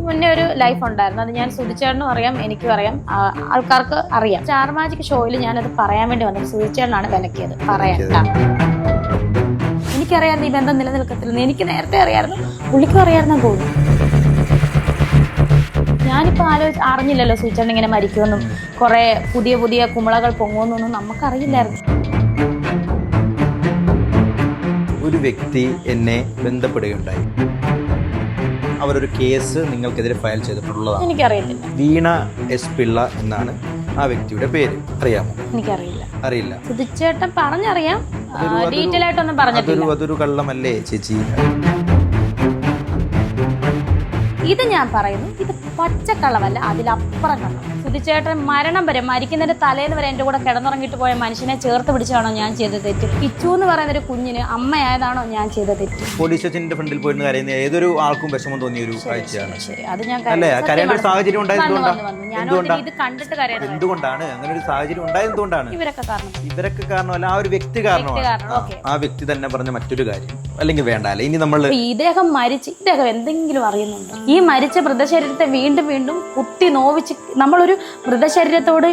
മുന്നേ ഒരു ലൈഫ് ഉണ്ടായിരുന്നു. അത് ഞാൻ സുധിച്ചേട്ടനും അറിയാം, എനിക്കും അറിയാം, ആൾക്കാർക്ക് അറിയാം. സ്റ്റാർ മാജിക് ഷോയിൽ ഞാനത് പറയാൻ വേണ്ടി വന്നത്. സുധിച്ചേട്ടനാണ് വിലക്കിയത്. പറയണ്ട, എനിക്കറിയാമായിരുന്നു ഈ ബന്ധം നിലനിൽക്കത്തില്ലെന്ന്. എനിക്ക് നേരത്തെ അറിയായിരുന്നു, പുള്ളിക്കും അറിയാമെന്നാ തോന്നുന്നു. ഞാനിപ്പോ അറിഞ്ഞില്ലല്ലോ സുധിച്ചേട്ടൻ ഇങ്ങനെ മരിക്കുമെന്നും കുറെ പുതിയ പുതിയ കുമിളകൾ പൊങ്ങുമെന്നൊന്നും നമുക്കറിയില്ലായിരുന്നു. ഒരു വ്യക്തി എന്നെ ബന്ധപ്പെടുകയുണ്ടായി. അവരൊരു കേസ് നിങ്ങൾക്കെതിരെ ഫയൽ ചെയ്തിട്ടുള്ളതാണ്. എനിക്കറിയത്തില്ല. വീണ എസ് പിള്ള എന്നാണ് ആ വ്യക്തിയുടെ പേര്. അറിയാമോ? എനിക്കറിയില്ല. അറിയില്ല. സുധിച്ചേട്ടൻ പറഞ്ഞറിയാം, ഡീറ്റെയിൽ ആയിട്ടൊന്നും പറഞ്ഞിട്ടില്ല. അതൊരു കള്ളമല്ലേ ചേച്ചി? ഇത് ഞാൻ പറയുന്നു, ഇത് പച്ചക്കള്ളമല്ല, അതിലപ്പുറം കള്ളം. സുധിച്ചേട്ടൻ മരണം വരെ, മരിക്കുന്നതിന്റെ തലേന്ന് വരെ എന്റെ കൂടെ കിടന്നുറങ്ങിയിട്ട് പോയ മനുഷ്യനെ ചേർത്ത് പിടിച്ചാണോ ഞാൻ ചെയ്ത തെറ്റ്? കിച്ചു എന്ന് പറയുന്ന ഒരു കുഞ്ഞിന് അമ്മയായതാണോ ഞാൻ ചെയ്ത തെറ്റ്? പോലീസ് സ്റ്റേഷന്റെ ഫ്രണ്ടിൽ പോയിരുന്ന കരയുന്ന ഏതൊരു ആൾക്കും വിഷമം തോന്നിയ ഒരു കാഴ്ചയാണ്. ശരി, അത് ഞാൻ സാഹചര്യം ഇത് കണ്ടിട്ട് കരയുന്നത് എന്തുകൊണ്ടാണ്? അങ്ങനെ ഒരു സാഹചര്യം ഉണ്ടായതുകൊണ്ടാണ്. ഇവരൊക്കെ കാരണമല്ല, ആ ഒരു വ്യക്തി കാരണമാണ്. ആ വ്യക്തി തന്നെ പറഞ്ഞ മറ്റൊരു കാര്യം. അല്ലെങ്കിൽ വേണ്ട, അല്ലെ ഇനി നമ്മൾ ഇദ്ദേഹം എന്തെങ്കിലും അറിയുന്നുണ്ടോ? ഈ മരിച്ച മൃതശരീരത്തെ വീണ്ടും വീണ്ടും കുത്തി നോവിച്ച് നമ്മളൊരു മൃതശരീരത്തോട്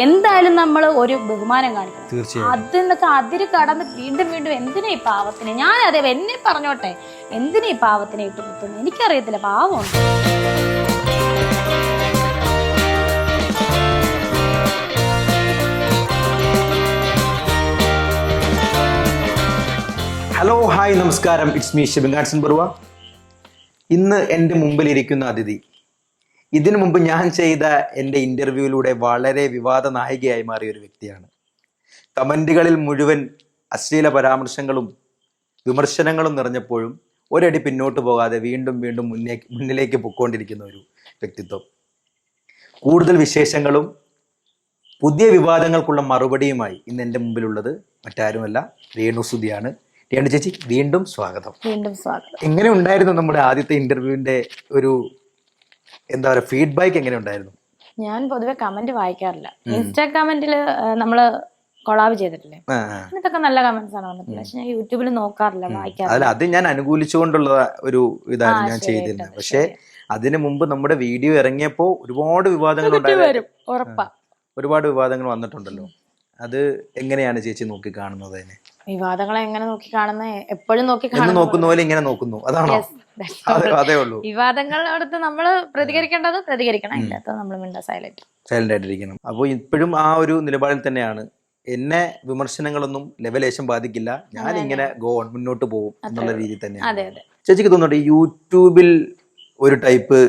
എന്തായാലും നമ്മൾ ഒരു ബഹുമാനം കാണിക്കണം. തീർച്ചയായും. അതിന്നൊക്കെ അതിര് കടന്ന് വീണ്ടും വീണ്ടും എന്തിനാ ഈ പാവത്തിനെ, ഞാൻ അതെ എന്നെ പറഞ്ഞോട്ടെ, എന്തിനാ ഈ പാവത്തിനെ ഇട്ട് കുത്തുന്നു? എനിക്കറിയത്തില്ല, പാവമുണ്ട്. ഹലോ, ഹായ്, നമസ്കാരം. It's me Shibin Barua. ഇന്ന് എൻ്റെ മുമ്പിലിരിക്കുന്ന അതിഥി ഇതിനു മുമ്പ് ഞാൻ ചെയ്ത എൻ്റെ ഇൻ്റർവ്യൂവിലൂടെ വളരെ വിവാദ നായികയായി മാറിയ ഒരു വ്യക്തിയാണ്. കമൻറ്റുകളിൽ മുഴുവൻ അശ്ലീല പരാമർശങ്ങളും വിമർശനങ്ങളും നിറഞ്ഞപ്പോഴും ഒരടി പിന്നോട്ട് പോകാതെ വീണ്ടും വീണ്ടും മുന്നിലേക്ക് പൊയ്ക്കൊണ്ടിരിക്കുന്ന ഒരു വ്യക്തിത്വം. കൂടുതൽ വിശേഷങ്ങളും പുതിയ വിവാദങ്ങൾക്കുള്ള മറുപടിയുമായി ഇന്ന് എൻ്റെ മുമ്പിലുള്ളത് മറ്റാരുമല്ല, രേണുസുധിയാണ്. രേണു ചേച്ചി, വീണ്ടും സ്വാഗതം. എങ്ങനെ ഉണ്ടായിരുന്നു നമ്മുടെ ആദ്യത്തെ ഇന്റർവ്യൂവിന്റെ ഒരു എന്താ പറയുക, ഫീഡ്ബാക്ക് എങ്ങനെ ഉണ്ടായിരുന്നു? ഞാൻ പൊതുവെ കമന്റ് വായിക്കാറില്ല. ഇൻസ്റ്റാ കമന്റില് നമ്മള് കൊളാബ് ചെയ്തിട്ടില്ലേ, ഇതൊക്കെ നല്ല കമന്റ്സ് ആണ് വന്നിട്ടുള്ളത്. പക്ഷെ ഞാൻ യൂട്യൂബിൽ നോക്കാറില്ല, വായിക്കാറില്ല. അത് ഞാൻ അനുകൂലിച്ചുകൊണ്ടുള്ള ഒരു ഇതാണ് ഞാൻ ചെയ്തിരുന്നത്. പക്ഷെ അതിനു മുമ്പ് നമ്മുടെ വീഡിയോ ഇറങ്ങിയപ്പോ ഒരുപാട് വിവാദങ്ങൾ ഒരുപാട് വിവാദങ്ങൾ വന്നിട്ടുണ്ടല്ലോ. അത് എങ്ങനെയാണ് ചേച്ചി നോക്കി കാണുന്നത്? അതിനെ വിവാദങ്ങളെ എങ്ങനെ നോക്കി കാണുന്നത്? എപ്പോഴും നോക്കുന്ന പോലെ ഇങ്ങനെ നോക്കുന്നു, അതാണോ? അതേ ഉള്ളൂ. വിവാദങ്ങളടുത്ത് നമ്മള് പ്രതികരിക്കേണ്ടത് പ്രതികരിക്കണം, ഇല്ലാത്ത നമ്മൾ സൈലന്റ് ആയിട്ടിരിക്കണം. അപ്പോൾ ഇപ്പോഴും ആ ഒരു നിലപാടിൽ തന്നെയാണ്. എന്നെ വിമർശനങ്ങളൊന്നും ലെവലേശം ബാധിക്കില്ല, ഞാൻ ഇങ്ങനെ മുന്നോട്ട് പോകും എന്നുള്ള രീതിയിൽ തന്നെയാണ്. ചേച്ചിക്ക് തോന്നുന്നുണ്ട് യൂട്യൂബിൽ ഒരു ടൈപ്പ്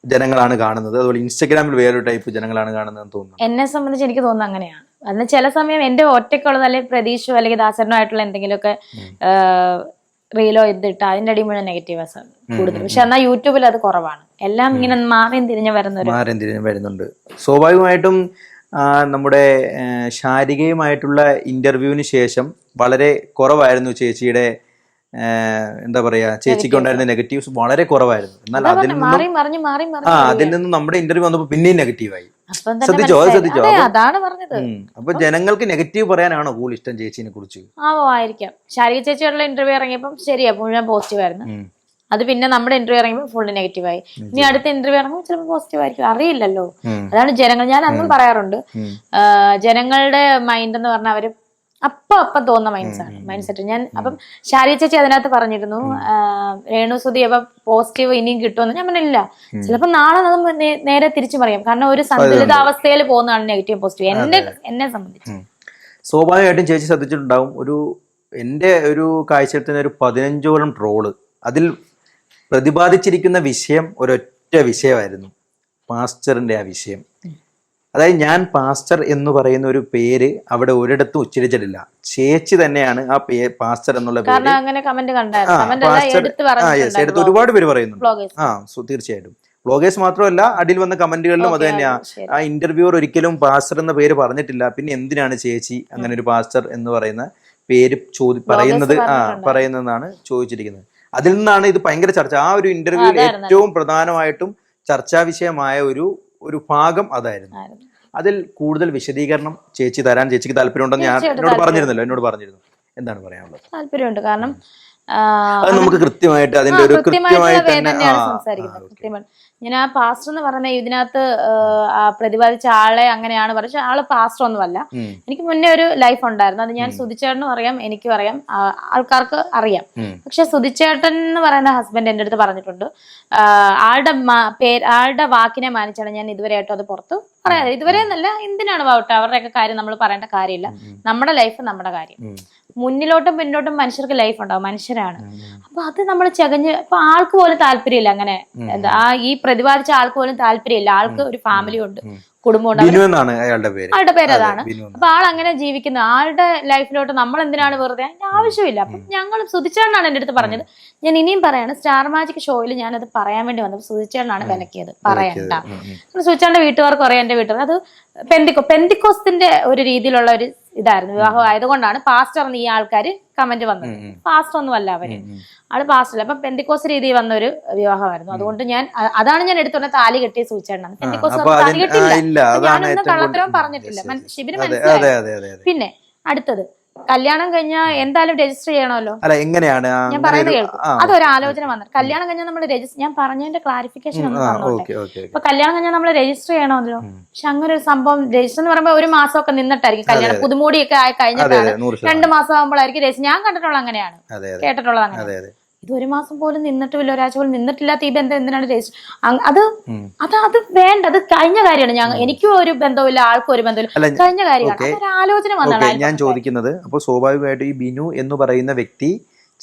ജനങ്ങളാണ് കാണുന്നത്, അതുപോലെ ഇൻസ്റ്റാഗ്രാമിൽ വേറൊരു ടൈപ്പ് ജനങ്ങളാണ് കാണുന്നതെന്ന് തോന്നുന്നു. എന്നെ സംബന്ധിച്ച് എനിക്ക് തോന്നുന്നത് അങ്ങനെയാണ്. അന്ന് ചില സമയം എന്റെ ഒറ്റയ്ക്കുള്ളത്, അല്ലെങ്കിൽ പ്രതീക്ഷയോ അല്ലെങ്കിൽ ദാസരനോ ആയിട്ടുള്ള എന്തെങ്കിലുമൊക്കെ റീലോ ഇതിട്ട് അതിന്റെ അടി മുഴുവൻ നെഗറ്റീവ്സ് ആണ് കൂടുതൽ. പക്ഷെ എന്നാൽ യൂട്യൂബിൽ അത് കുറവാണ്. എല്ലാം ഇങ്ങനെ മാറിയും തിരിഞ്ഞ് വരുന്നുണ്ട്. സ്വാഭാവികമായിട്ടും നമ്മുടെ ശാരികയുമായിട്ടുള്ള ഇന്റർവ്യൂവിന് ശേഷം വളരെ കുറവായിരുന്നു ചേച്ചിയുടെ എന്താ പറയാ, ചേച്ചിക്ക് ഉണ്ടായിരുന്ന നെഗറ്റീവ്സ് വളരെ കുറവായിരുന്നു. എന്നാൽ അതിൽ നിന്നും നമ്മുടെ ഇന്റർവ്യൂ വന്നപ്പോ പിന്നെയും നെഗറ്റീവായി. ശ്രദ്ധിച്ചോ? അതാണ് പറഞ്ഞത്. അപ്പൊ ജനങ്ങൾക്ക് നെഗറ്റീവ് പറയാനാണോ കൂടുതൽ ഇഷ്ടം ചേച്ചിനെ കുറിച്ച്? ആയിരിക്കാം. ശാരിക ചേച്ചിയുള്ള ഇന്റർവ്യൂ ഇറങ്ങിയപ്പോൾ ശരിയാ, മുഴുവൻ പോസിറ്റീവ് ആയിരുന്നു. അത് പിന്നെ നമ്മുടെ ഇന്റർവ്യൂ ഇറങ്ങിയപ്പോൾ ഫുള്ള് നെഗറ്റീവായി. ഇനി അടുത്ത ഇന്റർവ്യൂ ഇറങ്ങുമ്പോൾ ചിലപ്പോൾ പോസിറ്റീവ് ആയിരിക്കും, അറിയില്ലല്ലോ. അതാണ് ജനങ്ങൾ. ഞാൻ അന്നും പറയാറുണ്ട്, ജനങ്ങളുടെ മൈൻഡ് എന്ന് പറഞ്ഞാൽ അവര് അപ്പം തോന്നുന്ന മൈൻഡ് സെറ്റ്. ഞാൻ അപ്പം ശാരിക ചേച്ചി അതിനകത്ത് പറഞ്ഞിരുന്നു, രേണുസുധി അപ്പൊ പോസിറ്റീവ് ഇനിയും കിട്ടുമെന്ന്. ഞാൻ പറഞ്ഞില്ല, ചിലപ്പോ നാളെ നമ്മൾ നേരെ തിരിച്ചു പറയാം. കാരണം ഒരു സന്തുലിതാവസ്ഥയിൽ പോകുന്നതാണ് നെഗറ്റീവ് പോസിറ്റീവ് എന്നെ സംബന്ധിച്ച്. സ്വാഭാവികമായിട്ടും ചേച്ചി ശ്രദ്ധിച്ചിട്ടുണ്ടാവും, എന്റെ ഒരു കാഴ്ചത്തിന് ഒരു 15ഓളം ട്രോള്. അതിൽ പ്രതിപാദിച്ചിരിക്കുന്ന വിഷയം ഒരൊറ്റ വിഷയമായിരുന്നു, പാസ്റ്ററിന്റെ ആ വിഷയം. അതായത് ഞാൻ പാസ്റ്റർ എന്ന് പറയുന്ന ഒരു പേര് അവിടെ ഒരിടത്തും ഉച്ചരിച്ചിട്ടില്ല. ചേച്ചി തന്നെയാണ് ആ പാസ്റ്റർ എന്നുള്ള പേര് എടുത്ത് ഒരുപാട് പേര് പറയുന്നുണ്ട്. തീർച്ചയായിട്ടും വ്ളോഗേഴ്സ് മാത്രമല്ല, അടിയിൽ വന്ന കമന്റുകളിലും അത് തന്നെയാ. ആ ഇന്റർവ്യൂവർ ഒരിക്കലും പാസ്റ്റർ എന്ന പേര് പറഞ്ഞിട്ടില്ല. പിന്നെ എന്തിനാണ് ചേച്ചി അങ്ങനെ ഒരു പാസ്റ്റർ എന്ന് പറയുന്ന പേര് പറയുന്നതെന്നാണ് ചോദിച്ചിരിക്കുന്നത്. അതിൽ നിന്നാണ് ഇത് ഭയങ്കര ചർച്ച. ആ ഒരു ഇന്റർവ്യൂവിൽ ഏറ്റവും പ്രധാനമായിട്ടും ചർച്ചാ വിഷയമായ ഒരു ഭാഗം അതായിരുന്നു. അതിൽ കൂടുതൽ വിശദീകരണം ചേച്ചി തരാൻ ചേച്ചിക്ക് താല്പര്യമുണ്ടെന്ന് എന്നോട് പറഞ്ഞിരുന്നു. എന്താണ് പറയാനുള്ളത്? താല്പര്യമുണ്ട്. കാരണം അത് നമുക്ക് കൃത്യമായിട്ട് അതിന്റെ ഒരു കൃത്യമായി തന്നെ തന്നെയാണ് സംസാരിക്കുന്നത്. കൃത്യമായി ഞാൻ ആ പാസ്റ്റർ എന്ന് പറഞ്ഞ ഇതിനകത്ത് പ്രതിപാദിച്ച ആളെ അങ്ങനെയാണ് പറഞ്ഞത്. ആള് പാസ്റ്റർ ഒന്നുമല്ല. എനിക്ക് മുന്നേ ഒരു ലൈഫ് ഉണ്ടായിരുന്നു. അത് ഞാൻ സുധിച്ചേട്ടനും അറിയാം, എനിക്കും അറിയാം, ആൾക്കാർക്ക് അറിയാം. പക്ഷെ സുധിച്ചേട്ടൻ എന്ന് പറയുന്ന ഹസ്ബൻഡ് എന്റെ അടുത്ത് പറഞ്ഞിട്ടുണ്ട്, ആളുടെ വാക്കിനെ മാനിച്ചാണ് ഞാൻ ഇതുവരെയായിട്ടും അത് പുറത്ത് പറയാതെ. ഇതുവരെ എന്നല്ല, എന്തിനാണ് വാവട്ടെ അവരുടെയൊക്കെ കാര്യം നമ്മൾ പറയേണ്ട കാര്യമില്ല. നമ്മുടെ ലൈഫ് നമ്മുടെ കാര്യം. മുന്നിലോട്ടും പിന്നോട്ടും മനുഷ്യർക്ക് ലൈഫ് ഉണ്ടാവും, മനുഷ്യരാണ്. അപ്പൊ അത് നമ്മൾ ചകഞ്ഞ് ഇപ്പൊ ആൾക്ക് പോലും താല്പര്യമില്ല. അങ്ങനെ എന്താ ഈ പ്രതിപാദിച്ച ആൾക്ക് പോലും താല്പര്യമില്ല. ആൾക്ക് ഒരു ഫാമിലി ഉണ്ട്, കുടുംബമുണ്ട്, ആളുടെ പേര് അതാണ്. അപ്പൊ ആൾ അങ്ങനെ ജീവിക്കുന്ന ആളുടെ ലൈഫിലോട്ട് നമ്മൾ എന്തിനാണ് വെറുതെ, അതിന്റെ ആവശ്യമില്ല. അപ്പൊ ഞങ്ങൾ സുധിച്ചേട്ടനാണ് എന്റെ അടുത്ത് പറഞ്ഞത്. ഞാൻ ഇനിയും പറയാണ്, സ്റ്റാർ മാജിക് ഷോയിൽ ഞാനത് പറയാൻ വേണ്ടി വന്നപ്പോൾ സുധിച്ചേട്ടനാണ് വിലക്കിയത്, പറയണ്ട. സുധിച്ചേട്ടന്റെ വീട്ടുകാർക്ക് അറിയാം, എന്റെ വീട്ടുകാർ. അത് പെന്തിക്കോസ്തിന്റെ ഒരു രീതിയിലുള്ള ഒരു ഇതായിരുന്നു. വിവാഹം ആയതുകൊണ്ടാണ് പാസ്റ്റർ എന്ന് ഈ ആൾക്കാര് കമന്റ് വന്നത്. പാസ്റ്റർ ഒന്നും അല്ല അവര്, ആള് പാസ്റ്റർ. അപ്പൊ പെന്തിക്കോസ് രീതി വന്ന ഒരു വിവാഹമായിരുന്നു. അതുകൊണ്ട് അതാണ് ഞാൻ എടുത്തുകൊണ്ട് താലി കെട്ടിയ സൂചിച്ചാണ്. പെന്തിക്കോസ് താലി കെട്ടില്ല, ഞാനൊന്നും കള്ളത്തരവും പറഞ്ഞിട്ടില്ല. ശിബിന് മനസ്സിലായി. പിന്നെ അടുത്തത്, കല്യാണം കഴിഞ്ഞാൽ എന്തായാലും രജിസ്റ്റർ ചെയ്യണമല്ലോ. ഞാൻ പറയുന്നത് കേൾക്കും. അതൊരു ആലോചന വന്നത്. കല്യാണം കഴിഞ്ഞാൽ നമ്മൾ ഞാൻ പറഞ്ഞതിന്റെ ക്ലാരിഫിക്കേഷൻ ഒന്ന് പറഞ്ഞോട്ടെ. ഇപ്പൊ കല്യാണം കഴിഞ്ഞാൽ നമ്മൾ രജിസ്റ്റർ ചെയ്യണമല്ലോ. പക്ഷെ അങ്ങനെ ഒരു സംഭവം, രജിസ്റ്റർ എന്ന് പറയുമ്പോൾ ഒരു മാസമൊക്കെ നിന്നിട്ടായിരിക്കും കല്യാണം. പുതുമോടിയൊക്കെ ആയി കഴിഞ്ഞിട്ടാണ് 2 മാസം ആകുമ്പോഴായിരിക്കും രജിസ്റ്റർ. ഞാൻ കണ്ടിട്ടുള്ളത് അങ്ങനെയാണ്, കേട്ടിട്ടുള്ളത് അങ്ങനെ. ഇത് 1 മാസം പോലും നിന്നിട്ടില്ല, ഒരാഴ്ച പോലും നിന്നിട്ടില്ലാത്ത ഈ ബന്ധം എന്തിനാണ് രജിസ്റ്റർ? അത് വേണ്ട, അത് കഴിഞ്ഞ കാര്യമാണ്. എനിക്കും ഒരു ബന്ധമില്ല, ആൾക്കും ഒരു ബന്ധമില്ല, കഴിഞ്ഞ കാര്യമാണ്. ഒരു ആലോചന വന്നതാണ് ഞാൻ ചോദിക്കുന്നത്. അപ്പോൾ സ്വാഭാവികമായിട്ടും ഈ ബിനു എന്ന് പറയുന്ന വ്യക്തി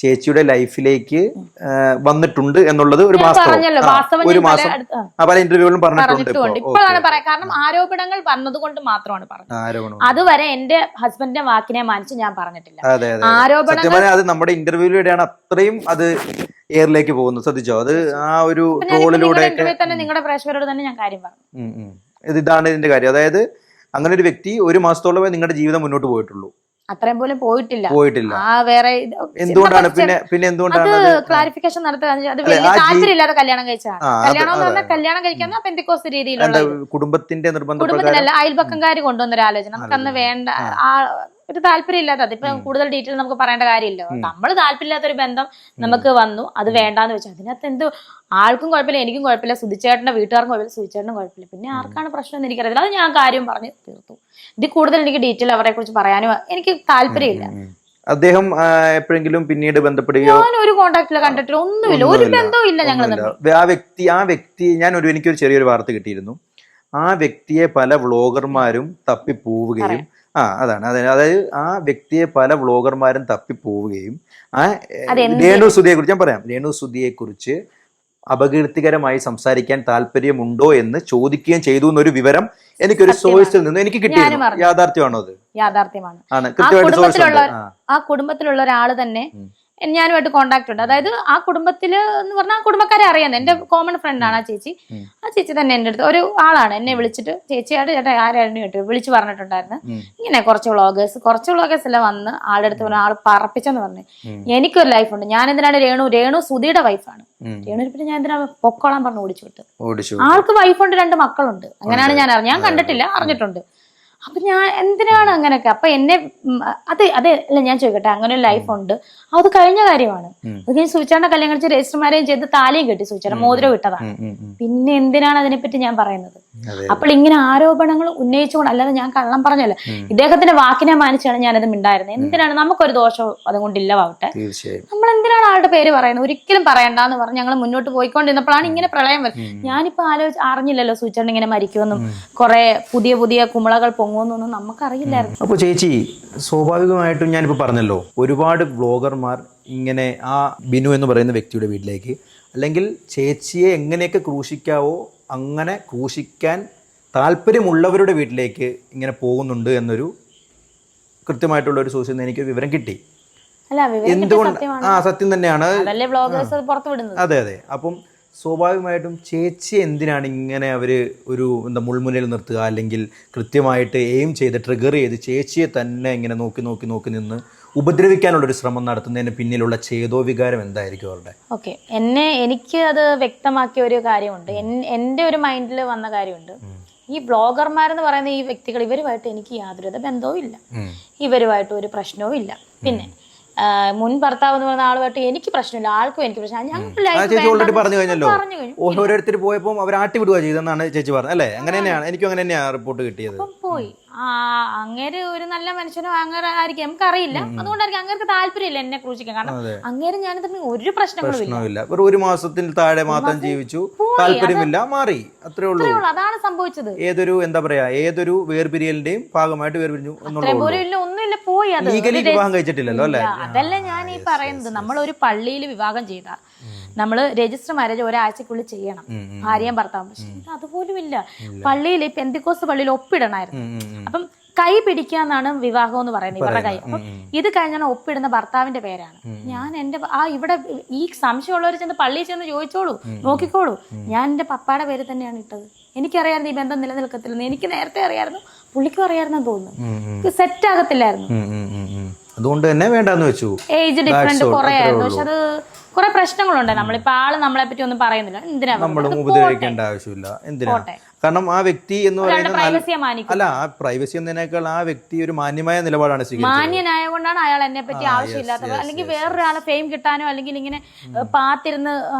ചേച്ചിയുടെ ലൈഫിലേക്ക് വന്നിട്ടുണ്ട് എന്നുള്ളത് ഒരു പല ഇന്റർവ്യൂകളും പറഞ്ഞിട്ടുണ്ട്. ഇപ്പോഴാണ് പറയാം, കാരണം ആരോപണങ്ങൾ വന്നത് കൊണ്ട് മാത്രമാണ് പറഞ്ഞത്. അതുവരെ എന്റെ ഹസ്ബൻഡിന്റെ വാക്കിനെ മാനിച്ച് ഞാൻ പറഞ്ഞിട്ടില്ല. ആരോപണങ്ങൾ അത് നമ്മുടെ ഇന്റർവ്യൂയിലൂടെയാണ് അത്രയും അത് എയറിലേക്ക് പോകുന്നത്. ശ്രദ്ധിച്ചോ? അത് ആ ഒരു ട്രോളിലൂടെ തന്നെ നിങ്ങളുടെ പ്രേക്ഷകരോട് തന്നെ ഞാൻ കാര്യം പറഞ്ഞു. ഇതാണ് ഇതിന്റെ കാര്യം. അതായത് അങ്ങനെ ഒരു വ്യക്തി 1 മാസത്തോളമേ നിങ്ങളുടെ ജീവിതം മുന്നോട്ട് പോയിട്ടുള്ളൂ. അത്രയും പോലും പോയിട്ടില്ല. വേറെ എന്തുകൊണ്ടാണ് പിന്നെ എന്തുകൊണ്ടാണ് ക്ലാരിഫിക്കേഷൻ നടത്തുക? അത് വലിയ താല്പര്യമില്ലാതെ കല്യാണം കഴിച്ചാണ്. കല്യാണം എന്ന് പറഞ്ഞാൽ കല്യാണം കഴിക്കുന്ന പെന്തിക്കോസ് രീതിയിലുള്ള കുടുംബത്തിന്റെ കുടുംബത്തിനല്ല, അയൽപക്കംകാര് കൊണ്ടുവന്നൊരു ആലോചന. നമുക്കന്ന് വേണ്ട ഒരു താല്പര്യം ഇല്ലാത്ത, അതിപ്പോ കൂടുതൽ ഡീറ്റെയിൽ നമുക്ക് പറയേണ്ട കാര്യമില്ല. നമ്മൾ താല്പര്യമില്ലാത്തൊരു ബന്ധം നമുക്ക് വന്നു, അത് വേണ്ടാന്ന് വെച്ചാൽ അതിനകത്ത് എന്ത് ആൾക്കും കുഴപ്പമില്ല, എനിക്കും കുഴപ്പമില്ല, സുധിച്ചേട്ടന്റെ വീട്ടുകാർക്കും കുഴപ്പമില്ല, സുധിച്ചേട്ടനും കുഴപ്പമില്ല. പിന്നെ ആർക്കാണ് പ്രശ്നം എന്ന് എനിക്കറിയില്ല. അത് ഞാൻ കാര്യം പറഞ്ഞ് തീർത്തു. ഇതിൽ കൂടുതൽ എനിക്ക് ഡീറ്റെയിൽ അവരെ കുറിച്ച് പറയാനും എനിക്ക് താല്പര്യമില്ല. അദ്ദേഹം എപ്പോഴെങ്കിലും പിന്നീട് ബന്ധപ്പെടുകയോ? ഞാൻ ഒരു കോണ്ടാക്റ്റില് കണ്ടിട്ടില്ല, ഒന്നുമില്ല, ഒരു ബന്ധവും ഇല്ല ഞങ്ങൾ. ആ വ്യക്തി എനിക്കൊരു ചെറിയൊരു വാർത്ത കിട്ടിയിരുന്നു. ആ വ്യക്തിയെ പല വ്ളോഗർമാരും തപ്പിപ്പോവുകയും അതായത് ആ വ്യക്തിയെ പല വ്ളോഗർമാരും തപ്പിപ്പോവുകയും രേണു സുധിയെ കുറിച്ച് ഞാൻ പറയാം. രേണു സുധിയെ കുറിച്ച് അപകീർത്തികരമായി സംസാരിക്കാൻ താല്പര്യമുണ്ടോ എന്ന് ചോദിക്കുകയും ചെയ്തു എന്നൊരു വിവരം എനിക്കൊരു സോഴ്സിൽ നിന്ന് എനിക്ക് കിട്ടിയിരുന്നു. യാഥാർത്ഥ്യമാണോ? അത് യാഥാർത്ഥ്യമാണ്. ആ കുടുംബത്തിലുള്ള ഒരാള് തന്നെ ഞാനുമായിട്ട് കോണ്ടാക്ട് ഉണ്ട്. അതായത് ആ കുടുംബത്തില് എന്ന് പറഞ്ഞാൽ ആ കുടുംബക്കാരെ അറിയാവുന്നത് എന്റെ കോമൺ ഫ്രണ്ടാണ് ആ ചേച്ചി. ആ ചേച്ചി തന്നെ എന്റെ അടുത്ത് ഒരു ആളാണ് എന്നെ വിളിച്ചിട്ട്, ചേച്ചിയായിട്ട് ചേട്ടാ ആരായിരുന്നു കേട്ടു വിളിച്ചു പറഞ്ഞിട്ടുണ്ടായിരുന്നു, ഇങ്ങനെ കുറച്ച് വ്ളോഗേഴ്സ് എല്ലാം വന്ന് ആളുടെ അടുത്ത് പറഞ്ഞ ആൾ പറപ്പിച്ചെന്ന് പറഞ്ഞു. എനിക്കൊരു ലൈഫുണ്ട്, ഞാൻ എന്തിനാണ് രേണു സുധിയുടെ വൈഫാണ്. രേണുവിനെ പിന്നെ ഞാൻ എന്തിനാ പൊക്കോളാൻ പറഞ്ഞു ഓടിച്ചു വിട്ടു. ആൾക്ക് വൈഫുണ്ട്, 2 മക്കളുണ്ട്. അങ്ങനെയാണ് ഞാൻ കണ്ടിട്ടില്ല, അറിഞ്ഞിട്ടുണ്ട്. അപ്പൊ ഞാൻ എന്തിനാണ് അങ്ങനെയൊക്കെ? അപ്പൊ എന്നെ അല്ല ഞാൻ ചോദിക്കട്ടെ, അങ്ങനെ ഒരു ലൈഫ് ഉണ്ട്, അത് കഴിഞ്ഞ കാര്യമാണ്. അത് കഴിഞ്ഞ് സുചേട്ടന്റെ കല്യാണം കഴിച്ച് രജിസ്റ്റർ മാരേജ് ചെയ്ത് താലിയും കെട്ടി, സുചേട്ടൻ മോതിരം ഇട്ടതാണ്. പിന്നെ എന്തിനാണ് അതിനെപ്പറ്റി ഞാൻ പറയുന്നത്? അപ്പോൾ ഇങ്ങനെ ആരോപണങ്ങൾ ഉന്നയിച്ചുകൊണ്ട്, അല്ലാതെ ഞാൻ കള്ളം പറഞ്ഞല്ലോ, ഇദ്ദേഹത്തിന്റെ വാക്കിനെ മാനിച്ചാണ് ഞാനത് മിണ്ടായിരുന്നത്. എന്തിനാണ്? നമുക്കൊരു ദോഷം അതുകൊണ്ടില്ലവാവട്ടെ, നമ്മൾ എന്തിനാണ് ആളുടെ പേര് പറയുന്നത്? ഒരിക്കലും പറയണ്ടെന്ന് പറഞ്ഞ് ഞങ്ങൾ മുന്നോട്ട് പോയിക്കൊണ്ടിരുന്നപ്പോഴാണ് ഇങ്ങനെ പ്രളയം വരുന്നത്. ഞാനിപ്പോ അറിഞ്ഞില്ലല്ലോ സുചേട്ടൻ ഇങ്ങനെ മരിക്കുമെന്നും കുറെ പുതിയ കുമിളകൾ പൊങ്ങുമെന്നൊന്നും നമുക്കറിയില്ലായിരുന്നു. അപ്പോൾ ചേച്ചി, സ്വാഭാവികമായിട്ടും ഞാനിപ്പോൾ പറഞ്ഞല്ലോ, ഒരുപാട് വ്ളോഗർമാർ ഇങ്ങനെ ആ ബിനു എന്ന് പറയുന്ന വ്യക്തിയുടെ വീട്ടിലേക്ക്, അല്ലെങ്കിൽ ചേച്ചിയെ എങ്ങനെയൊക്കെ ക്രൂശിക്കാവോ അങ്ങനെ ക്രൂശിക്കാൻ താല്പര്യമുള്ളവരുടെ വീട്ടിലേക്ക് ഇങ്ങനെ പോകുന്നുണ്ട് എന്നൊരു കൃത്യമായിട്ടുള്ള ഒരു സോഴ്സിൽ നിന്ന് എനിക്കൊരു വിവരം കിട്ടി. എന്തുകൊണ്ട്? സത്യം തന്നെയാണ്. അതെ. അപ്പം സ്വാഭാവികമായിട്ടും ചേച്ചി എന്തിനാണ് ഇങ്ങനെ അവർ ഒരു മുൾമുനയിൽ നിർത്തുക, അല്ലെങ്കിൽ കൃത്യമായിട്ട് എയിം ചെയ്ത് ട്രിഗർ ചെയ്ത് ചേച്ചിയെ തന്നെ ഇങ്ങനെ നോക്കി നിന്ന് ഉപദ്രവിക്കാനുള്ളൊരു ശ്രമം നടത്തുന്നതിന് പിന്നിലുള്ള ചേതോവികാരം എന്തായിരിക്കും അവരുടെ? ഓക്കെ, എനിക്ക് അത് വ്യക്തമാക്കിയ ഒരു കാര്യമുണ്ട്, എൻ്റെ ഒരു മൈൻഡിൽ വന്ന കാര്യമുണ്ട്. ഈ ബ്ലോഗർമാരെന്ന് പറയുന്ന ഈ വ്യക്തികൾ, ഇവരുമായിട്ട് എനിക്ക് യാതൊരു ബന്ധവും ഇല്ല, ഇവരുമായിട്ട് ഒരു പ്രശ്നവും ഇല്ല. പിന്നെ മുൻ ഭർത്താവ് എന്ന് പറയുന്ന ആളുമായിട്ട് എനിക്ക് പ്രശ്നമില്ല, ആൾക്കും എനിക്ക് പ്രശ്നം. ഞങ്ങൾക്ക് ചേച്ചി ഓൾറെഡി പറഞ്ഞു കഴിഞ്ഞല്ലോ. പറഞ്ഞു കഴിഞ്ഞു. ഓരോരുത്തർ പോയപ്പോൾ അവർ ആട്ടി വിടുക ചെയ്തെന്നാണ് ചേച്ചി പറഞ്ഞത് അല്ലേ? അങ്ങനെ തന്നെയാണ്, എനിക്കും അങ്ങനെ തന്നെയാണ് റിപ്പോർട്ട് കിട്ടിയത്. പോയി അങ്ങേര് ഒരു നല്ല മനുഷ്യനോ അങ്ങനെ ആയിരിക്കും, നമുക്കറിയില്ല. അതുകൊണ്ടായിരിക്കും അങ്ങേർക്ക് താല്പര്യമില്ല എന്നെ ക്രൂശിക്കാൻ. കാരണം അങ്ങേര് ഞാൻ തമ്മിൽ ഒരു പ്രശ്നങ്ങളും ഇല്ല. ഒരു മാസത്തിൽ താഴെ മാത്രം ജീവിച്ചു, താല്പര്യമില്ല, മാറി, അത്രേ ഉള്ളൂ. അതാണ് സംഭവിച്ചത്. ഏതൊരു എന്താ പറയാ, ഏതൊരു വേർപിരിയലിന്റെയും ഭാഗമായിട്ട് വേർപിരിഞ്ഞു എന്നുള്ളത്. ഒന്നുമില്ല, പോയി. അത് ലീഗലി വിവാഹം കഴിച്ചിട്ടില്ലല്ലോ അല്ലേ? അതല്ല ഞാൻ ഈ പറയുന്നത്. നമ്മളൊരു പള്ളിയിൽ വിവാഹം ചെയ്ത നമ്മള് രജിസ്റ്റർ മാരേജ് ഒരാഴ്ചക്കുള്ളിൽ ചെയ്യണം, ഭാര്യയും ഭർത്താവും. പക്ഷെ ഇത് അതുപോലും ഇല്ല. പള്ളിയിൽ പെന്തിക്കോസ്ത് പള്ളിയിൽ ഒപ്പിടണമായിരുന്നു. അപ്പം കൈ പിടിക്കാന്നാണ് വിവാഹം എന്ന് പറയുന്നത്, ഇവരുടെ കൈ. അപ്പം ഇത് കഴിഞ്ഞാൽ ഒപ്പിടുന്ന ഭർത്താവിന്റെ പേരാണ്. ഞാൻ എന്റെ ഇവിടെ ഈ സംശയമുള്ളവർ ചെന്ന് പള്ളിയിൽ ചെന്ന് ചോദിച്ചോളൂ, നോക്കിക്കോളൂ. ഞാൻ എന്റെ പപ്പായുടെ പേര് തന്നെയാണ് ഇട്ടത്. എനിക്കറിയായിരുന്നു ഈ ബന്ധം നിലനിൽക്കത്തില്ലെന്ന്. എനിക്ക് നേരത്തെ അറിയായിരുന്നു, പുള്ളിക്കും അറിയാമെന്ന് തോന്നുന്നു. സെറ്റ് ആകത്തില്ലായിരുന്നു, അതുകൊണ്ട് തന്നെ വേണ്ടെന്ന് വെച്ചു. ഏജ് ഡിഫറൻറ്റ് കുറെ ആയിരുന്നു. പക്ഷെ അത് കുറെ പ്രശ്നങ്ങളുണ്ട്. നമ്മളിപ്പോ ആള് നമ്മളെ പറ്റി ഒന്നും പറയുന്നില്ല. എന്തിനാ ഉപദ്രവിക്കേണ്ട ആവശ്യമില്ല, എന്തിനാ? കാരണം ആ വ്യക്തി എന്ന് പറയുന്നത് അല്ല, ആ പ്രൈവസി എന്നതിനേക്കാൾ ആ വ്യക്തി ഒരു മാന്യമായ നിലപാടാണ് സ്വീകരിച്ചത്. മാന്യനായ കൊണ്ടാണ് അയാൾ എന്നെ പറ്റി ആവശ്യമില്ലാത്തത്. അല്ലെങ്കിൽ വേറൊരാളെ ഫെയിം കിട്ടാനോ അല്ലെങ്കിൽ ഇങ്ങനെ പാത്തിരുന്ന്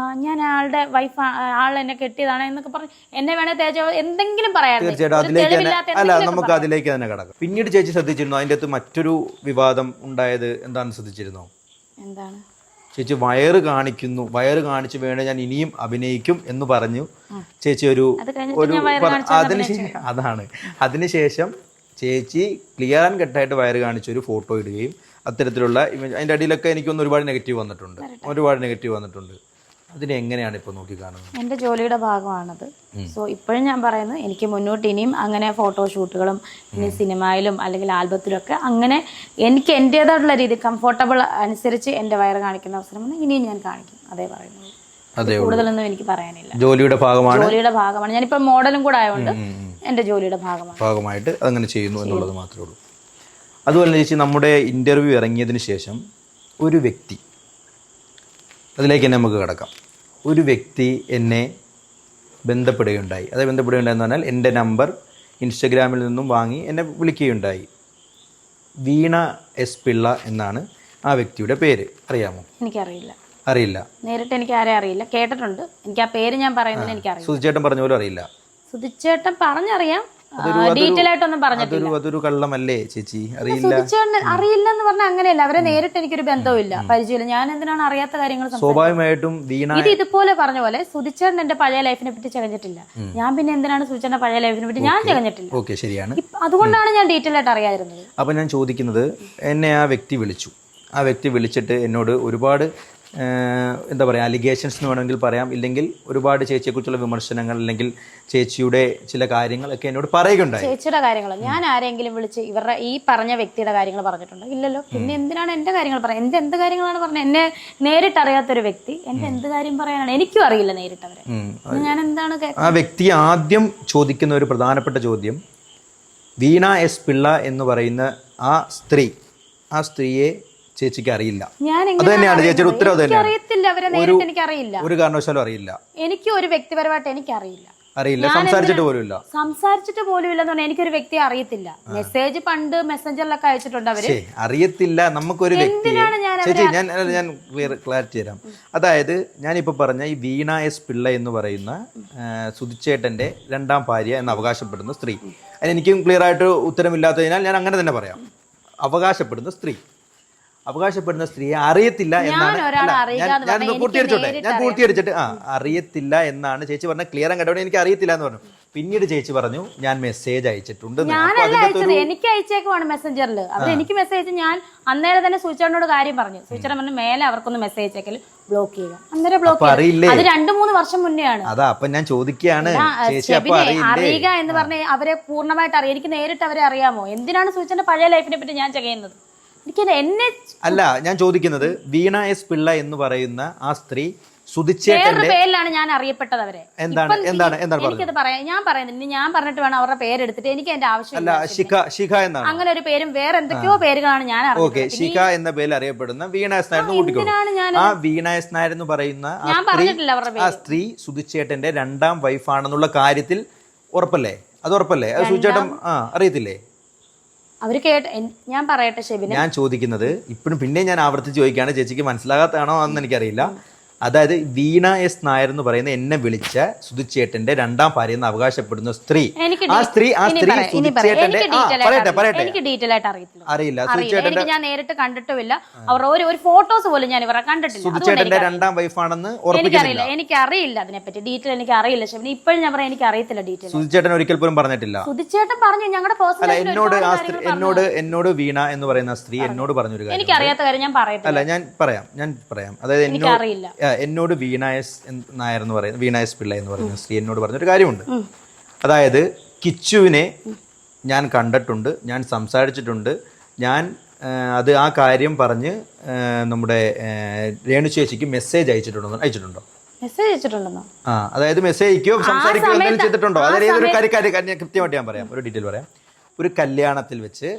ഞാൻ ആളുടെ വൈഫ്, ആൾ എന്നെ കെട്ടിയതാണ് എന്നൊക്കെ പറഞ്ഞ് എന്നെ വേണേ തേജോ എന്തെങ്കിലും പറയാം. തീർച്ചയായിട്ടും അല്ല, നമുക്ക് അതിലേക്ക് തന്നെ കിടക്കാം. പിന്നീട് ചേച്ചി ശ്രദ്ധിച്ചിരുന്നു അതിൻ്റെ അകത്ത് മറ്റൊരു വിവാദം ഉണ്ടായത് എന്താണെന്ന് ശ്രദ്ധിച്ചിരുന്നോ? എന്താണ്? ചേച്ചി വയറ് കാണിക്കുന്നു, വയറ് കാണിച്ച് വേണേ ഞാൻ ഇനിയും അഭിനയിക്കും എന്ന് പറഞ്ഞു ചേച്ചി ഒരു അതാണ്. അതിനുശേഷം ചേച്ചി ക്ലിയർ ആൻഡ് കട്ടായിട്ട് വയറ് കാണിച്ച് ഒരു ഫോട്ടോ ഇടുകയും അത്തരത്തിലുള്ള അതിൻ്റെ അടിയിലൊക്കെ എനിക്കൊന്ന് ഒരുപാട് നെഗറ്റീവ് വന്നിട്ടുണ്ട്. അതിനെ എങ്ങനെയാണ് ഇപ്പോൾ നോക്കി കാണുന്നത്? എൻ്റെ ജോലിയുടെ ഭാഗമാണത്. സോ ഇപ്പോഴും ഞാൻ പറയുന്നത്, എനിക്ക് മുന്നോട്ട് ഇനിയും അങ്ങനെ ഫോട്ടോഷൂട്ടുകളും ഇനി സിനിമയിലും അല്ലെങ്കിൽ ആൽബത്തിലും ഒക്കെ അങ്ങനെ എനിക്ക് എൻ്റേതായിട്ടുള്ള രീതി കംഫർട്ടബിൾ അനുസരിച്ച് എൻ്റെ വയറ് കാണിക്കുന്ന അവസരം വന്ന് ഇനിയും ഞാൻ കാണിക്കും. അതേ പറയുന്നത്, കൂടുതലൊന്നും എനിക്ക് പറയാനില്ല. ജോലിയുടെ ഭാഗമാണ്. ഞാനിപ്പോൾ മോഡലും കൂടെ ആയതുകൊണ്ട് എൻ്റെ ജോലിയുടെ ഭാഗമായിട്ട് അങ്ങനെ ചെയ്യുന്നു എന്നുള്ളത് മാത്രമേ ഉള്ളൂ. അതുപോലെ ചേച്ചി, നമ്മുടെ ഇൻ്റർവ്യൂ ഇറങ്ങിയതിന് ശേഷം ഒരു വ്യക്തി, അതിലേക്ക് തന്നെ നമുക്ക് കിടക്കാം, ഒരു വ്യക്തി എന്നെ ബന്ധപ്പെടുകയുണ്ടായി. ബന്ധപ്പെടുകയുണ്ടായെന്ന് പറഞ്ഞാൽ എൻ്റെ നമ്പർ ഇൻസ്റ്റഗ്രാമിൽ നിന്നും വാങ്ങി എന്നെ വിളിക്കുകയുണ്ടായി. വീണ എസ് പിള്ള എന്നാണ് ആ വ്യക്തിയുടെ പേര്. അറിയാമോ? അറിയില്ല. നേരിട്ട് എനിക്ക് ആരെ അറിയില്ല, കേട്ടിട്ടുണ്ട്. എനിക്ക് ആ പേര് ഞാൻ പറയുന്നത് എനിക്കറിയാം. സുധിച്ചേട്ടൻ പറഞ്ഞ പോലും അറിയില്ല. സുധിച്ചേട്ടൻ പറഞ്ഞറിയാം, ഡീറ്റെയിൽ ആയിട്ടൊന്നും പറഞ്ഞിട്ടില്ല. അതൊരു കള്ളമല്ലേ ചേച്ചി? അറിയില്ല എന്ന് പറഞ്ഞാൽ അങ്ങനെയല്ല. അവരെ നേരിട്ട് എനിക്കൊരു ബന്ധവുമില്ല, പരിചയമില്ല. ഞാൻ എന്തിനാണ് അറിയാത്ത കാര്യങ്ങൾ? സ്വാഭാവികമായിട്ടും ഇത് ഇതുപോലെ പറഞ്ഞ പോലെ സുധിച്ചേട്ടൻ എന്റെ പഴയ ലൈഫിനെ പറ്റി ചകഞ്ഞിട്ടില്ല. ഞാൻ പിന്നെ എന്തിനാണ് സുധിച്ചേട്ടന്റെ പഴയ ലൈഫിനെ പറ്റി ഞാൻ ചകഞ്ഞിട്ടില്ല. ഓക്കെ, ശരിയാണ്. അതുകൊണ്ടാണ് ഞാൻ ഡീറ്റെയിൽ ആയിട്ട് അറിയാതിരുന്നത്. അപ്പൊ ഞാൻ ചോദിക്കുന്നത്, എന്നെ ആ വ്യക്തി വിളിച്ചിട്ട് എന്നോട് ഒരുപാട് എന്താ പറയുക, അലിഗേഷൻസ് എന്ന് വേണമെങ്കിൽ പറയാം, ഇല്ലെങ്കിൽ ഒരുപാട് ചേച്ചിയെക്കുറിച്ചുള്ള വിമർശനങ്ങൾ, അല്ലെങ്കിൽ ചേച്ചിയുടെ ചില കാര്യങ്ങളൊക്കെ എന്നോട് പറയുകയുണ്ടായി. ചേച്ചിയുടെ കാര്യങ്ങൾ ഞാൻ ആരെങ്കിലും വിളിച്ച് ഇവരുടെ ഈ പറഞ്ഞ വ്യക്തിയുടെ കാര്യങ്ങൾ പറഞ്ഞിട്ടുണ്ടോ? ഇല്ലല്ലോ. പിന്നെ എന്തിനാണ് എന്റെ കാര്യങ്ങൾ പറയാം? എന്റെ എന്ത് കാര്യങ്ങളാണ് പറഞ്ഞത്? എന്നെ നേരിട്ട് അറിയാത്തൊരു വ്യക്തി എന്റെ എന്ത് കാര്യം പറയാനാണ്? എനിക്കും അറിയില്ല നേരിട്ട് അവരെ. ഞാൻ എന്താണ് ആ വ്യക്തി ആദ്യം ചോദിക്കുന്ന ഒരു പ്രധാനപ്പെട്ട ചോദ്യം, വീണ എസ് പിള്ള എന്ന് പറയുന്ന ആ സ്ത്രീയെ ചേച്ചിക്ക് അറിയില്ല. അത് തന്നെയാണ് ചേച്ചിയുടെ ഉത്തരവ്. ഒരു കാരണവശാലും അറിയില്ല. എനിക്ക് ഒരു വ്യക്തിപരമായിട്ട് എനിക്കറിയില്ല. സംസാരിച്ചിട്ട് പോലും ഇല്ല. എനിക്കൊരു വ്യക്തിയെ അറിയത്തില്ല. മെസ്സേജ് പണ്ട് മെസ്സഞ്ചറിലൊക്കെ അയച്ചിട്ടുണ്ട് അവര്. അറിയത്തില്ല നമുക്കൊരു വ്യക്തി. ചേച്ചി ഞാൻ ക്ലാരിറ്റി തരാം. അതായത് ഞാനിപ്പോ പറഞ്ഞ ഈ വീണ എസ് പിള്ള എന്ന് പറയുന്ന സുധിച്ചേട്ടന്റെ രണ്ടാം ഭാര്യ എന്ന് അവകാശപ്പെടുന്ന സ്ത്രീ, അതിനെനിക്കും ക്ലിയർ ആയിട്ട് ഉത്തരമില്ലാത്തതിനാൽ ഞാൻ അങ്ങനെ തന്നെ പറയാം. അവകാശപ്പെടുന്ന സ്ത്രീയെ അറിയത്തില്ല എന്നാണ്. ഞാൻ പൂർത്തീകരിച്ചിട്ട് അറിയത്തില്ല എന്നാണ് ചേച്ചി പറഞ്ഞ. ക്ലിയർ ആൻഡ് കട്ടോടെ എനിക്ക് അറിയത്തില്ല എന്ന് പറഞ്ഞു. പിന്നീട് ചേച്ചി പറഞ്ഞു ഞാൻ മെസ്സേജ് അയച്ചിട്ടുണ്ട്. എനിക്ക് അയച്ചേക്കുവാണ് മെസ്സഞ്ചറിൽ. അവർ എനിക്ക് മെസ്സേജ്, ഞാൻ അന്നേരം തന്നെ സൂചിച്ചേട്ടനോട് കാര്യം പറഞ്ഞു. സൂചിച്ചേട്ടൻ പറഞ്ഞു മേലെ അവർക്കൊന്ന് മെസ്സേജ് അയച്ചേക്കൽ ബ്ലോക്ക് ചെയ്യുക. അന്നേരം ബ്ലോക്ക് ചെയ്തു. അത് 2-3 വർഷം മുന്നെയാണ്. അതാ അപ്പൊ ഞാൻ ചോദിക്കുകയാണ്, അറിയുക എന്ന് പറഞ്ഞ അവരെ പൂർണ്ണമായിട്ട് അറിയാം. എനിക്ക് നേരിട്ട് അവരെ അറിയാമോ? എന്തിനാണ് സൂചിച്ചേട്ടന്റെ പഴയ ലൈഫിനെ പറ്റി ഞാൻ ചെയ്യുന്നത്? അല്ല, ഞാൻ ചോദിക്കുന്നത്, വീണ എസ് പിള്ള എന്ന് പറയുന്ന ആ സ്ത്രീ സുധിച്ചേട്ടന്റെ പേരിലാണ് ഞാൻ അറിയപ്പെട്ടത്. അവരെ എന്താണ് എനിക്കത് പറയാം. ഞാൻ പറയുന്നില്ല, ഞാൻ പറഞ്ഞിട്ട് വേണം അവരുടെ പേരെടുത്തിട്ട്. എനിക്ക് എന്റെ ആവശ്യമില്ല. ശിഖ എന്നാണ് അങ്ങനെ ഒരു പേരും വേറെ എന്തൊക്കെയോ പേരുകളാണ് ഞാൻ അറിയുന്നത്. ശിഖ എന്ന പേരിൽ അറിയപ്പെടുന്ന വീണ എസ് നായർ കൂട്ടിക്കോളൂ. ആ വീണ എസ് നായർ എന്ന് പറയുന്ന ആ സ്ത്രീ സുധിച്ചേട്ടന്റെ രണ്ടാം വൈഫാണെന്നുള്ള കാര്യത്തിൽ ഉറപ്പല്ലേ? അത് ഉറപ്പല്ലേ? അത് സുധിച്ചേട്ടൻ അറിയത്തില്ലേ? അവര് ഞാൻ പറയട്ടെ ഷെബിനെ, ഞാൻ ചോദിക്കുന്നത് ഇപ്പോഴും പിന്നെ ഞാൻ ആവർത്തിച്ച് ചോദിക്കുകയാണ്, ചേച്ചിക്ക് മനസ്സിലാകാത്തതാണോ എന്ന് എനിക്കറിയില്ല. അതായത് വീണ എസ് നായർ എന്ന് പറയുന്ന എന്നെ വിളിച്ച സുധിച്ചേട്ടന്റെ രണ്ടാം ഭാര്യ എന്ന് അവകാശപ്പെടുന്ന സ്ത്രീ, ആ സ്ത്രീ സുധിച്ചേട്ടന്റെ പറയട്ടെ എനിക്ക് ഡീറ്റെയിൽ ആയിട്ട് അറിയില്ല. എനിക്ക് ഞാൻ നേരിട്ട് കണ്ടിട്ടുമില്ല, അവർ ഒരു ഫോട്ടോസ് പോലും ഞാൻ ഇവരെ കണ്ടിട്ടില്ല. സുധിച്ചേട്ടന്റെ രണ്ടാം വൈഫാണെന്ന് എനിക്കറിയില്ല, എനിക്കറിയില്ല അതിനെപ്പറ്റി ഡീറ്റെയിൽ എനിക്ക് അറിയില്ല. ഷെബിന് ഇപ്പോഴും ഞാൻ പറയാം എനിക്ക് അറിയത്തില്ല ഡീറ്റെയിൽ. സുധിച്ചേട്ടൻ ഒരിക്കൽ പോലും പറഞ്ഞിട്ടില്ല. സുധിച്ചേട്ടൻ പറഞ്ഞു ഞങ്ങളുടെ പേഴ്സണൽ എന്നോട് വീണ എന്ന് പറയുന്ന സ്ത്രീ എന്നോട് പറഞ്ഞൊരു കാര്യം എനിക്കറിയാത്ത കാര്യം ഞാൻ പറയത്തില്ല. അല്ല ഞാൻ പറയാം. അതായത് എന്നോട് വീണ എസ് നായർ എന്ന് പറയുന്ന വീണ എസ് പിള്ള എന്ന് പറയുന്ന സ്ത്രീ എന്നോട് പറഞ്ഞൊരു കാര്യമുണ്ട്. അതായത് കിച്ചുവിനെ ഞാൻ കണ്ടിട്ടുണ്ട്, ഞാൻ സംസാരിച്ചിട്ടുണ്ട്, ഞാൻ ആ കാര്യം പറഞ്ഞ് നമ്മുടെ രേണു ചേച്ചിക്ക് മെസ്സേജ് അയച്ചിട്ടുണ്ടോ? മെസ്സേജ് അയച്ചിട്ടുണ്ടെന്നോ? അതായത് മെസ്സേജ് അയക്കുകയോ സംസാരിക്കുകയോ എന്തെങ്കിലും ചെയ്തിട്ടുണ്ടോ? അതായത് ഏതൊരു കാര്യം കൃത്യമായിട്ട് ഞാൻ പറയാം, ഒരു ഡീറ്റെയിൽ പറയാം. ഒരു കല്യാണത്തിൽ വെച്ച്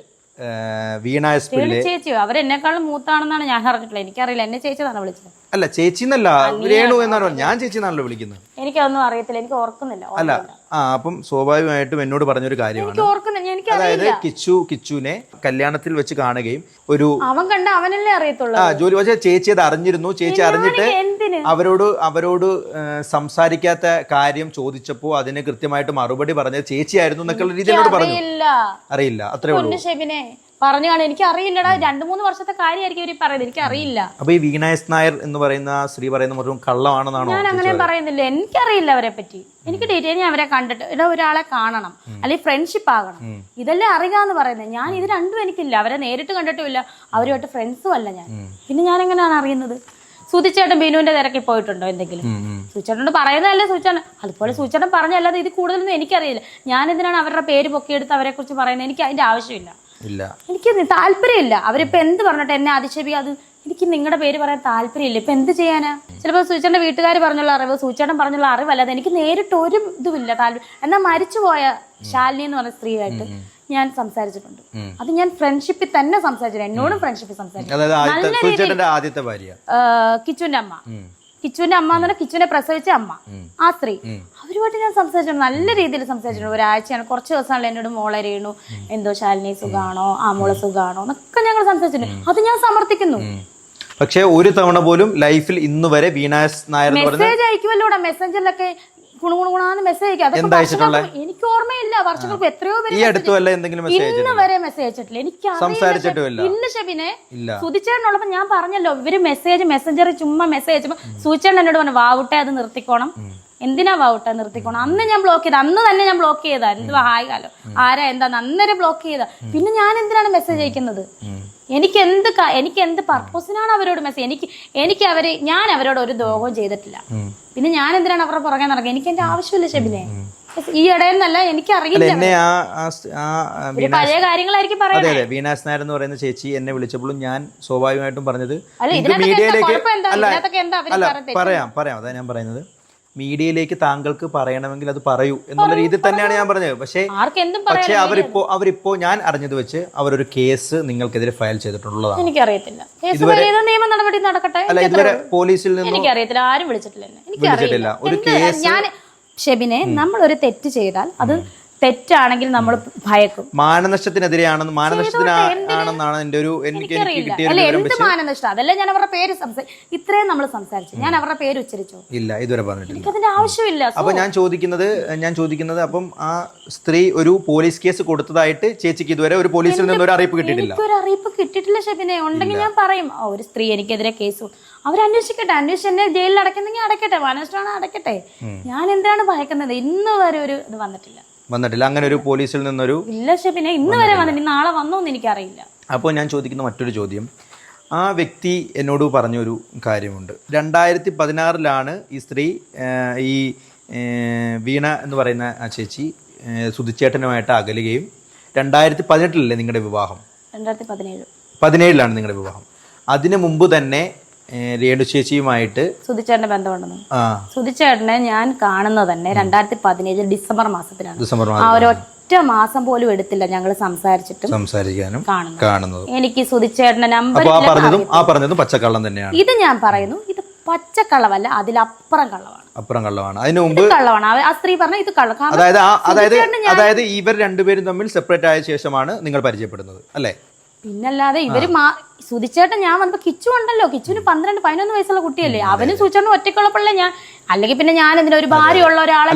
വീണ എസ് പിള്ളെ ചേച്ചി അവരെന്നെക്കാളും മൂത്താണെന്നാണ് ഞാൻ അറിഞ്ഞിട്ടുള്ളത്. എനിക്കറിയില്ല, എന്നെ ചേച്ചിന്നാണ് വിളിച്ചത്. അല്ല ചേച്ചി എന്നല്ല, രേണു എന്നാണ് ഞാൻ ചേച്ചി എന്നാണല്ലോ വിളിക്കുന്നത്. എനിക്കൊന്നും അറിയത്തില്ല, എനിക്ക് ഓർക്കുന്നില്ല. അല്ല അപ്പം സ്വാഭാവികമായിട്ടും എന്നോട് പറഞ്ഞൊരു കാര്യമാണ്, അതായത് കിച്ചുവിനെ കല്യാണത്തിൽ വെച്ച് കാണുകയും ഒരു അവൻ കണ്ട അവനല്ലേ അറിയത്തുള്ളൂ. ജോലി പക്ഷേ ചേച്ചി അത് അറിഞ്ഞിരുന്നു. ചേച്ചി അറിഞ്ഞിട്ട് അവരോട് സംസാരിക്കാത്ത കാര്യം ചോദിച്ചപ്പോ അതിന് കൃത്യമായിട്ട് മറുപടി പറഞ്ഞത് ചേച്ചിയായിരുന്നു എന്നൊക്കെയുള്ള രീതി എന്നോട് പറഞ്ഞു. അറിയില്ല, അത്രേ ഉള്ളൂ. ഷെബിനെ പറഞ്ഞു കാണും, എനിക്ക് അറിയില്ലടാ. 2-3 വർഷത്തെ കാര്യമായിരിക്കും ഇവര് പറയുന്നത്, എനിക്ക് അറിയില്ല. അപ്പൊ ഈ വീണ എസ് നായർ എന്ന് പറയുന്ന സ്ത്രീ പറയുന്ന മുഴുവൻ കള്ളമാണെന്നാണോ? ഞാൻ അങ്ങനെ പറയുന്നില്ല, എനിക്കറിയില്ല അവരെ പറ്റി. എനിക്ക് ഡീറ്റെയിൽ ഞാൻ അവരെ കണ്ടിട്ട് ഒരാളെ കാണണം, അല്ലെങ്കിൽ ഫ്രണ്ട്ഷിപ്പ് ആകണം, ഇതല്ലേ അറിയാന്ന് പറയുന്നത്. ഞാൻ ഇത് രണ്ടും എനിക്കില്ല, അവരെ നേരിട്ട് കണ്ടിട്ടുമില്ല, അവരുമായിട്ട് ഫ്രണ്ട്സും അല്ല ഞാൻ. പിന്നെ ഞാൻ എങ്ങനെയാണ് അറിയുന്നത്? സുധിച്ചേട്ടൻ ബിനുവിന്റെ തിരക്കിൽ പോയിട്ടുണ്ടോ എന്തെങ്കിലും? സുധിച്ചേട്ടനോട് പറയുന്നതല്ലേ സുധിച്ചേട്ടൻ, അതുപോലെ സുധിച്ചേട്ടൻ പറഞ്ഞല്ലാതെ ഇത് കൂടുതലൊന്നും എനിക്കറിയില്ല. ഞാൻ എന്തിനാണ് അവരുടെ പേര് പൊക്കിയെടുത്ത് അവരെ കുറിച്ച് പറയുന്നത്? എനിക്ക് അതിന്റെ ആവശ്യമില്ല, എനിക്ക് താല്പര്യമില്ല. അവരിപ്പോ എന്ത് പറഞ്ഞിട്ട് എന്നെ അധിക്ഷേപിക്കുക, അത് എനിക്ക് നിങ്ങളുടെ പേര് പറയാൻ താല്പര്യമില്ല. ഇപ്പൊ എന്ത് ചെയ്യാനാ? ചിലപ്പോൾ സൂചേട്ടന്റെ വീട്ടുകാർ പറഞ്ഞുള്ള അറിവ്, സൂചേട്ടൻ പറഞ്ഞുള്ള അറിവല്ലാതെ എനിക്ക് നേരിട്ട് ഒരു ഇതുമില്ല താല്പര്യം. എന്നാൽ മരിച്ചുപോയ ശാലിനി എന്ന് പറഞ്ഞ സ്ത്രീയായിട്ട് ഞാൻ സംസാരിച്ചിട്ടുണ്ട്. അത് ഞാൻ ഫ്രണ്ട്ഷിപ്പിൽ തന്നെ സംസാരിച്ചു, എന്നോടും ഫ്രണ്ട്ഷിപ്പിൽ സംസാരിച്ചു. കിച്ചുവിന്റെ അമ്മ എന്ന് പറഞ്ഞാൽ കിച്ചുവിനെ പ്രസവിച്ച അമ്മ, ആ സ്ത്രീ, അവരുമായിട്ട് ഞാൻ സംസാരിച്ചിട്ടുണ്ട്, നല്ല രീതിയിൽ സംസാരിച്ചിട്ടുണ്ട്. ഒരാഴ്ചയാണ്, കുറച്ച് ദിവസമാണല്ലോ എന്നോട് മോളെ രേണു എന്തോ ശാലിനി സുഖാണോ, ആ മോളെ സുഖാണോ എന്നൊക്കെ ഞങ്ങൾ സംസാരിച്ചിട്ടുണ്ട്. അത് ഞാൻ സമർത്ഥിക്കുന്നു. പക്ഷേ ഒരു തവണ പോലും ലൈഫിൽ ഇന്ന് വരെ വീണ എസ് നായർ മെസ്സേജ് അയക്കുമല്ലോ മെസ്സഞ്ചറിലൊക്കെ ഗുണഗുണാന്ന് മെസ്സേജ് അയക്കും. എനിക്ക് ഓർമ്മയില്ല, വർഷങ്ങൾക്ക് എത്രയോ ഇന്ന് വരെ മെസ്സേജ് അയച്ചിട്ടില്ല. എനിക്ക് ഇല്ല ഷെബിനെ. സുധിച്ചേട്ടനുള്ളപ്പോ ഞാൻ പറഞ്ഞല്ലോ, ഇവര് മെസ്സഞ്ചറിൽ ചുമ്മാ മെസ്സേജ് അയച്ചപ്പോ സുധിച്ചേട്ടൻ എന്നോട് പറഞ്ഞു വാവുട്ടെ അത് നിർത്തിക്കോണം. എന്തിനാ വാവുട്ടെ നിർത്തിക്കോണം? അന്ന് ഞാൻ ബ്ലോക്ക് ചെയ്ത, അന്ന് തന്നെ ഞാൻ ബ്ലോക്ക് ചെയ്താ. എന്തുവാ ഹായ് കാലോ ആരാ എന്താന്ന് അന്നേരം ബ്ലോക്ക് ചെയ്ത. പിന്നെ ഞാൻ എന്തിനാണ് മെസ്സേജ് അയക്കുന്നത്? എനിക്ക് എന്ത് പർപ്പസിനാണ് അവരോട് മെസ്സേജ്? ഞാൻ അവരോട് ഒരു ദ്രോഹവും ചെയ്തിട്ടില്ല. പിന്നെ ഞാൻ എന്തിനാണ് അവരുടെ പുറകെ നടക്കുക? എനിക്ക് എന്റെ ആവശ്യമില്ല ഷെബിനെ. ഈ ഇടയെന്നല്ല, എനിക്കറിയില്ല, പഴയ കാര്യങ്ങളായിരിക്കും പറയുന്നത്. വീണാസ് നായർ എന്ന് പറയുന്ന ചേച്ചി എന്നെ വിളിച്ചപ്പോഴും ഞാൻ സ്വാഭാവികമായിട്ടും പറഞ്ഞത് പറയാം അതാ ഞാൻ പറയുന്നത്, മീഡിയയിലേക്ക് താങ്കൾക്ക് പറയണമെങ്കിൽ അത് പറയൂ എന്നുള്ള രീതിയിൽ തന്നെയാണ് ഞാൻ പറഞ്ഞത്. പക്ഷേ അവരിപ്പോ ഞാൻ അറിഞ്ഞത് വെച്ച് അവരൊരു കേസ് നിങ്ങൾക്കെതിരെ ഫയൽ ചെയ്തിട്ടുള്ളതാണ്. എനിക്കറിയത്തില്ല, നിയമ നടപടി നടക്കട്ടെ. അല്ല ഇതുവരെ പോലീസിൽ നിന്ന് എനിക്കറിയത്തില്ല, ആരും വിളിച്ചിട്ടില്ല. ഒരു കേസ് ഞാൻ ഷെബിനെ, നമ്മളൊരു തെറ്റ് ചെയ്താൽ അത് തെറ്റാണെങ്കിൽ നമ്മൾ ഭയക്കും. മാനനഷ്ടത്തിനെതിരെയാണെന്നാണ് എന്റെ ഒരു എനിക്ക് കിട്ടിയ എന്ത് മാനനഷ്ടം? അതല്ലേ ഞാൻ അവരുടെ പേര് ഇത്രയും നമ്മൾ സംസാരിച്ചു, ഞാൻ അവരുടെ പേര് ഉച്ചരിച്ചോ? ഇല്ല, ഇതുവരെ പറഞ്ഞിട്ടില്ല. എനിക്കതിന്റെ ആവശ്യമില്ല. അപ്പൊ ഞാൻ ചോദിക്കുന്നത് അപ്പം ആ സ്ത്രീ ഒരു പോലീസ് കേസ് കൊടുത്തതായിട്ട് ചേച്ചിക്ക് ഇതുവരെ ഒരു പോലീസിൽ നിന്ന് ഒരു അറിയിപ്പ് കിട്ടിയിട്ടില്ല? ഒരു അറിയിപ്പ് കിട്ടിയിട്ടില്ല ഷെബിനെ. ഉണ്ടെങ്കിൽ ഞാൻ പറയും, ഒരു സ്ത്രീ എനിക്കെതിരെ കേസ് അവരന്വേഷിക്കട്ടെ, അന്വേഷിച്ച് എന്നെ ജയിലിൽ അടയ്ക്കുന്നെങ്കിൽ അടയ്ക്കട്ടെ, മാനനഷ്ടമാണ് അടയ്ക്കട്ടെ. ഞാൻ എന്താണ് ഭയക്കുന്നത്? ഇന്ന് വരെ ഒരു ഇത് വന്നിട്ടില്ല. അങ്ങനെ ഒരു പോലീസിൽ നിന്നൊരു ഇല്ല ഷെബിനെ, ഇന്ന് വരെ വന്നിട്ട് നാളെ വന്നോന്ന് എനിക്കറിയില്ല. അപ്പോൾ ഞാൻ ചോദിക്കുന്ന മറ്റൊരു ചോദ്യം, ആ വ്യക്തി എന്നോട് പറഞ്ഞൊരു കാര്യമുണ്ട്. 2016 ഈ സ്ത്രീ ഈ വീണ എന്ന് പറയുന്ന ആ ചേച്ചി സുധിച്ചേട്ടനുമായിട്ട് അകലുകയും 2018 നിങ്ങളുടെ വിവാഹം? 2017 നിങ്ങളുടെ വിവാഹം. അതിനു മുമ്പ് തന്നെ രേണു ചേച്ചിയുമായിട്ട് സുധിച്ചേട്ടന്റെ ബന്ധമുണ്ടെന്ന്. സുധിച്ചേട്ടനെ ഞാൻ കാണുന്നത് തന്നെ 2017 ഡിസംബർ മാസത്തിലാണ്. ആ ഒരൊറ്റ മാസം പോലും എടുത്തില്ല ഞങ്ങൾ സംസാരിക്കാനും കാണുന്നത്. എനിക്ക് സുധിച്ചേട്ടന്റെ നമ്പർ പച്ചക്കള്ളം തന്നെയാണ്. ഇത് ഞാൻ പറയുന്നു, ഇത് പച്ചക്കള്ളവല്ല, അതിലപ്പുറം കള്ളമാണ്. അപ്പുറം കള്ളമാണ്. അതിന് മുമ്പ് കള്ളമാണ്. ആ സ്ത്രീ പറഞ്ഞ ഇത് കള്ളം. അതായത് ഇവർ രണ്ടുപേരും തമ്മിൽ സെപ്പറേറ്റ് ആയ ശേഷമാണ് നിങ്ങൾ പരിചയപ്പെടുന്നത് അല്ലേ? പിന്നല്ലാതെ ഇവര് സുധിച്ചേട്ടൻ ഞാൻ വന്നപ്പോ കിച്ചു ഉണ്ടല്ലോ, കിച്ചുവിന് 12-11 വയസ്സുള്ള കുട്ടിയല്ലേ, അവനും സുധിച്ചേട്ടനും ഒറ്റയ്ക്കുള്ളപ്പോഴല്ലേ ഞാൻ, അല്ലെങ്കിൽ പിന്നെ ഞാൻ എന്തിനാ ഒരു ഭാര്യയുള്ള ഒരാളെ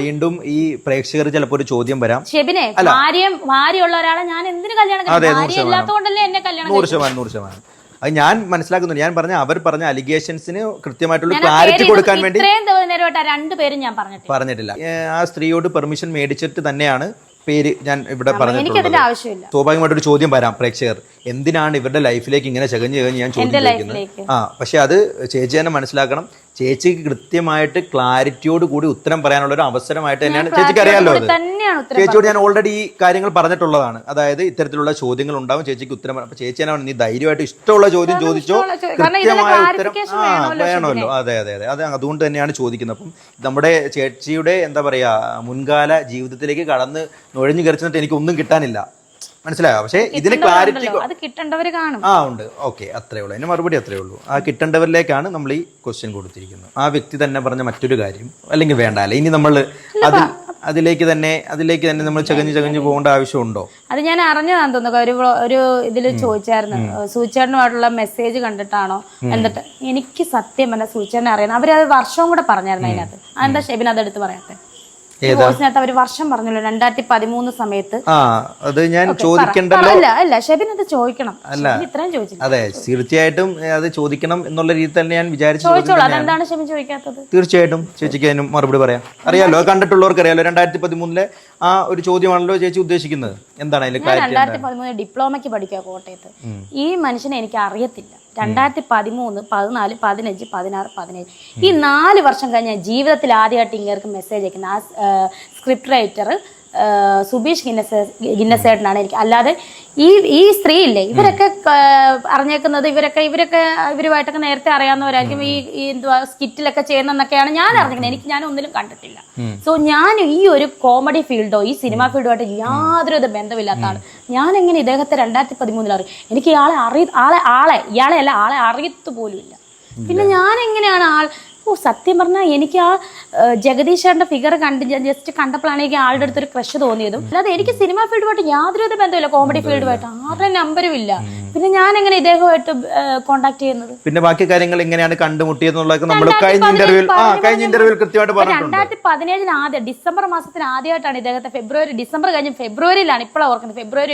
വീണ്ടും ഈ പ്രേക്ഷകർ ചിലപ്പോൾ ഒരു ചോദ്യം വരാം, ഷെബിനെ ഭാര്യയുള്ള ഒരാളെ ഞാൻ എന്തിനു കല്യാണം കഴിക്കണം? ഭാര്യ ഇല്ലാത്തതുകൊണ്ടല്ലേ എന്നെ കല്യാണം? 100%. അത് ഞാൻ മനസ്സിലാക്കുന്നുണ്ട്. ഞാൻ അവർ പറഞ്ഞ അലിഗേഷൻസിന് കൃത്യമായിട്ടുള്ള ക്ലാരിറ്റി കൊടുക്കാൻ വേണ്ടി രണ്ടുപേരും ഞാൻ പറഞ്ഞിട്ടില്ല. ആ സ്ത്രീയോട് പെർമിഷൻ മേടിച്ചിട്ട് തന്നെയാണ് പേര് ഞാൻ ഇവിടെ പറഞ്ഞിട്ടുള്ളത്. ആവശ്യമില്ല. സ്വാഭാവികമായിട്ടൊരു ചോദ്യം വരാം പ്രേക്ഷകർ, എന്തിനാണ് ഇവരുടെ ലൈഫിലേക്ക് ഇങ്ങനെ ചകഞ്ഞ് ഞാൻ ചോദിക്കുന്നത്. പക്ഷെ അത് ചേച്ചി തന്നെ മനസ്സിലാക്കണം. ചേച്ചിക്ക് കൃത്യമായിട്ട് ക്ലാരിറ്റിയോട് കൂടി ഉത്തരം പറയാനുള്ള ഒരു അവസരമായിട്ട് തന്നെയാണ് ചേച്ചിക്ക് അറിയാമല്ലോ. ചേച്ചിയോട് ഞാൻ ഓൾറെഡി ഈ കാര്യങ്ങൾ പറഞ്ഞിട്ടുള്ളതാണ്. അതായത് ഇത്തരത്തിലുള്ള ചോദ്യങ്ങൾ ഉണ്ടാവും, ചേച്ചിക്ക് ഉത്തരം പറയാം. അപ്പൊ ചേച്ചി തന്നെ നീ ധൈര്യമായിട്ട് ഇഷ്ടമുള്ള ചോദ്യം ചോദിച്ചോ, കൃത്യമായ ഉത്തരം വേണമല്ലോ. അതെ അതെ അതെ, അത് അതുകൊണ്ട് തന്നെയാണ് ചോദിക്കുന്നത്. അപ്പം നമ്മുടെ ചേച്ചിയുടെ എന്താ പറയാ മുൻകാല ജീവിതത്തിലേക്ക് കടന്ന് നുഴഞ്ഞു കയറിച്ചിട്ട് എനിക്കൊന്നും കിട്ടാനില്ല, മനസ്സിലായോ? പക്ഷേ ഇതിന് ക്ലാരിറ്റി ഉണ്ട്. ഓക്കെ, അത്രേ ഉള്ളൂ. അതിന് മറുപടി അത്രേ ഉള്ളൂ. ആ കിട്ടേണ്ടവരിലേക്കാണ് നമ്മൾ ഈ ക്വസ്റ്റ്യൻ കൊടുത്തിരിക്കുന്നത്. ആ വ്യക്തി തന്നെ പറഞ്ഞ മറ്റൊരു കാര്യം, അല്ലെങ്കിൽ വേണ്ട അല്ലെ, ഇനി നമ്മൾ അതിലേക്ക് തന്നെ നമ്മൾ ചകഞ്ഞു പോകേണ്ട ആവശ്യമുണ്ടോ? അത് ഞാൻ അറിഞ്ഞതാന്ന് തോന്നുന്നു. ഒരു ഇതിൽ ചോദിച്ചായിരുന്നു, സൂചേട്ടനുമായിട്ടുള്ള മെസ്സേജ് കണ്ടിട്ടാണോ എന്നിട്ട്. എനിക്ക് സത്യം പറഞ്ഞ സൂചേട്ടനെ അറിയാം. അവരത് വർഷവും കൂടെ പറഞ്ഞായിരുന്നു അതിനകത്ത്. അതെന്താ ഷെബിൻ അതെടുത്ത് പറയാത്തെ? ഒരു വർഷം പറഞ്ഞല്ലോ, 2013 സമയത്ത്. അത് ഞാൻ ചോദിക്കണ്ടല്ലോ. അല്ല ഷെബിൻ അത് ചോദിക്കണം. ഇത്രയും ചോദിച്ചു. അതെ, തീർച്ചയായിട്ടും അത് ചോദിക്കണം എന്നുള്ള രീതി തന്നെ ഞാൻ വിചാരിച്ചു. അതെന്താണ് ഷെബിൻ ചോദിക്കാത്തത്? തീർച്ചയായിട്ടും ചേച്ചിക്ക് അതിനും മറുപടി പറയാം. അറിയാലോ, കണ്ടിട്ടുള്ളവർക്ക് അറിയാലോ. 2013 ആ ഒരു ചോദ്യമാണല്ലോ ചേച്ചി ഉദ്ദേശിക്കുന്നത്. എന്താണ് അതിൽ? 2013 ഡിപ്ലോമയ്ക്ക് പഠിക്കുക കോട്ടയത്ത്. ഈ മനുഷ്യനെ എനിക്ക് അറിയത്തില്ല. 2013, 14, 15, 16, 17 ഈ 4 വർഷം കഴിഞ്ഞ ജീവിതത്തിൽ ആദ്യമായിട്ട് ഇങ്ങേർക്ക് മെസ്സേജ് അയക്കുന്ന ആ സ്ക്രിപ്റ്റ് റൈറ്റർ സുബീഷ് ഗിന്നസേട്ടനാണ് എനിക്ക്. അല്ലാതെ ഈ സ്ത്രീ ഇല്ലേ, ഇവരൊക്കെ അറിഞ്ഞേക്കുന്നത്, ഇവരുമായിട്ടൊക്കെ നേരത്തെ അറിയാവുന്നവരായിരിക്കും. ഈ എന്തുവാ സ്കിറ്റിലൊക്കെ ചെയ്യുന്നൊക്കെയാണ് ഞാൻ അറിഞ്ഞിരിക്കുന്നത്. ഞാൻ ഒന്നിലും കണ്ടിട്ടില്ല. സോ ഞാൻ ഈ ഒരു കോമഡി ഫീൽഡോ ഈ സിനിമാ ഫീൽഡുമായിട്ട് യാതൊരു ബന്ധമില്ലാത്ത ആള്. ഞാൻ എങ്ങനെ ഇദ്ദേഹത്തെ 2013 അറിയും? എനിക്ക് ഇയാളെ അറിയത്തു പോലും ഇല്ല. പിന്നെ ഞാൻ എങ്ങനെയാണ് സത്യം പറഞ്ഞാൽ എനിക്ക് ആ ജഗദീഷേട്ടൻ്റെ ഫിഗർ ജസ്റ്റ് കണ്ടപ്പോഴാണ് എനിക്ക് ആളുടെ അടുത്തൊരു ക്രഷ് തോന്നിയതും. അല്ലാതെ എനിക്ക് സിനിമാ ഫീൽഡുമായിട്ട് യാതൊരു ബന്ധമില്ല, കോമഡി ഫീൽഡുമായിട്ട് ആരുടെ നമ്പരും ഇല്ല. പിന്നെ ഞാൻ എങ്ങനെ ഇദ്ദേഹമായിട്ട് കോൺടാക്ട് ചെയ്യുന്നത്? പിന്നെ ബാക്കി കാര്യങ്ങൾ എങ്ങനെയാണ് കണ്ടുമുട്ടിയെന്നുള്ളതൊക്കെ നമ്മൾ കഴിഞ്ഞ ഇന്റർവ്യൂവിൽ കൃത്യമായിട്ട് പറഞ്ഞിട്ടുണ്ട്. 2017 ആദ്യം ഡിസംബർ മാസത്തിന് ആദ്യമായിട്ടാണ് ഇദ്ദേഹത്തെ ഡിസംബർ കഴിഞ്ഞ് ഫെബ്രുവരിയിലാണ്, ഇപ്പോഴാണ് ഓർക്കുന്നത്. ഫെബ്രുവരി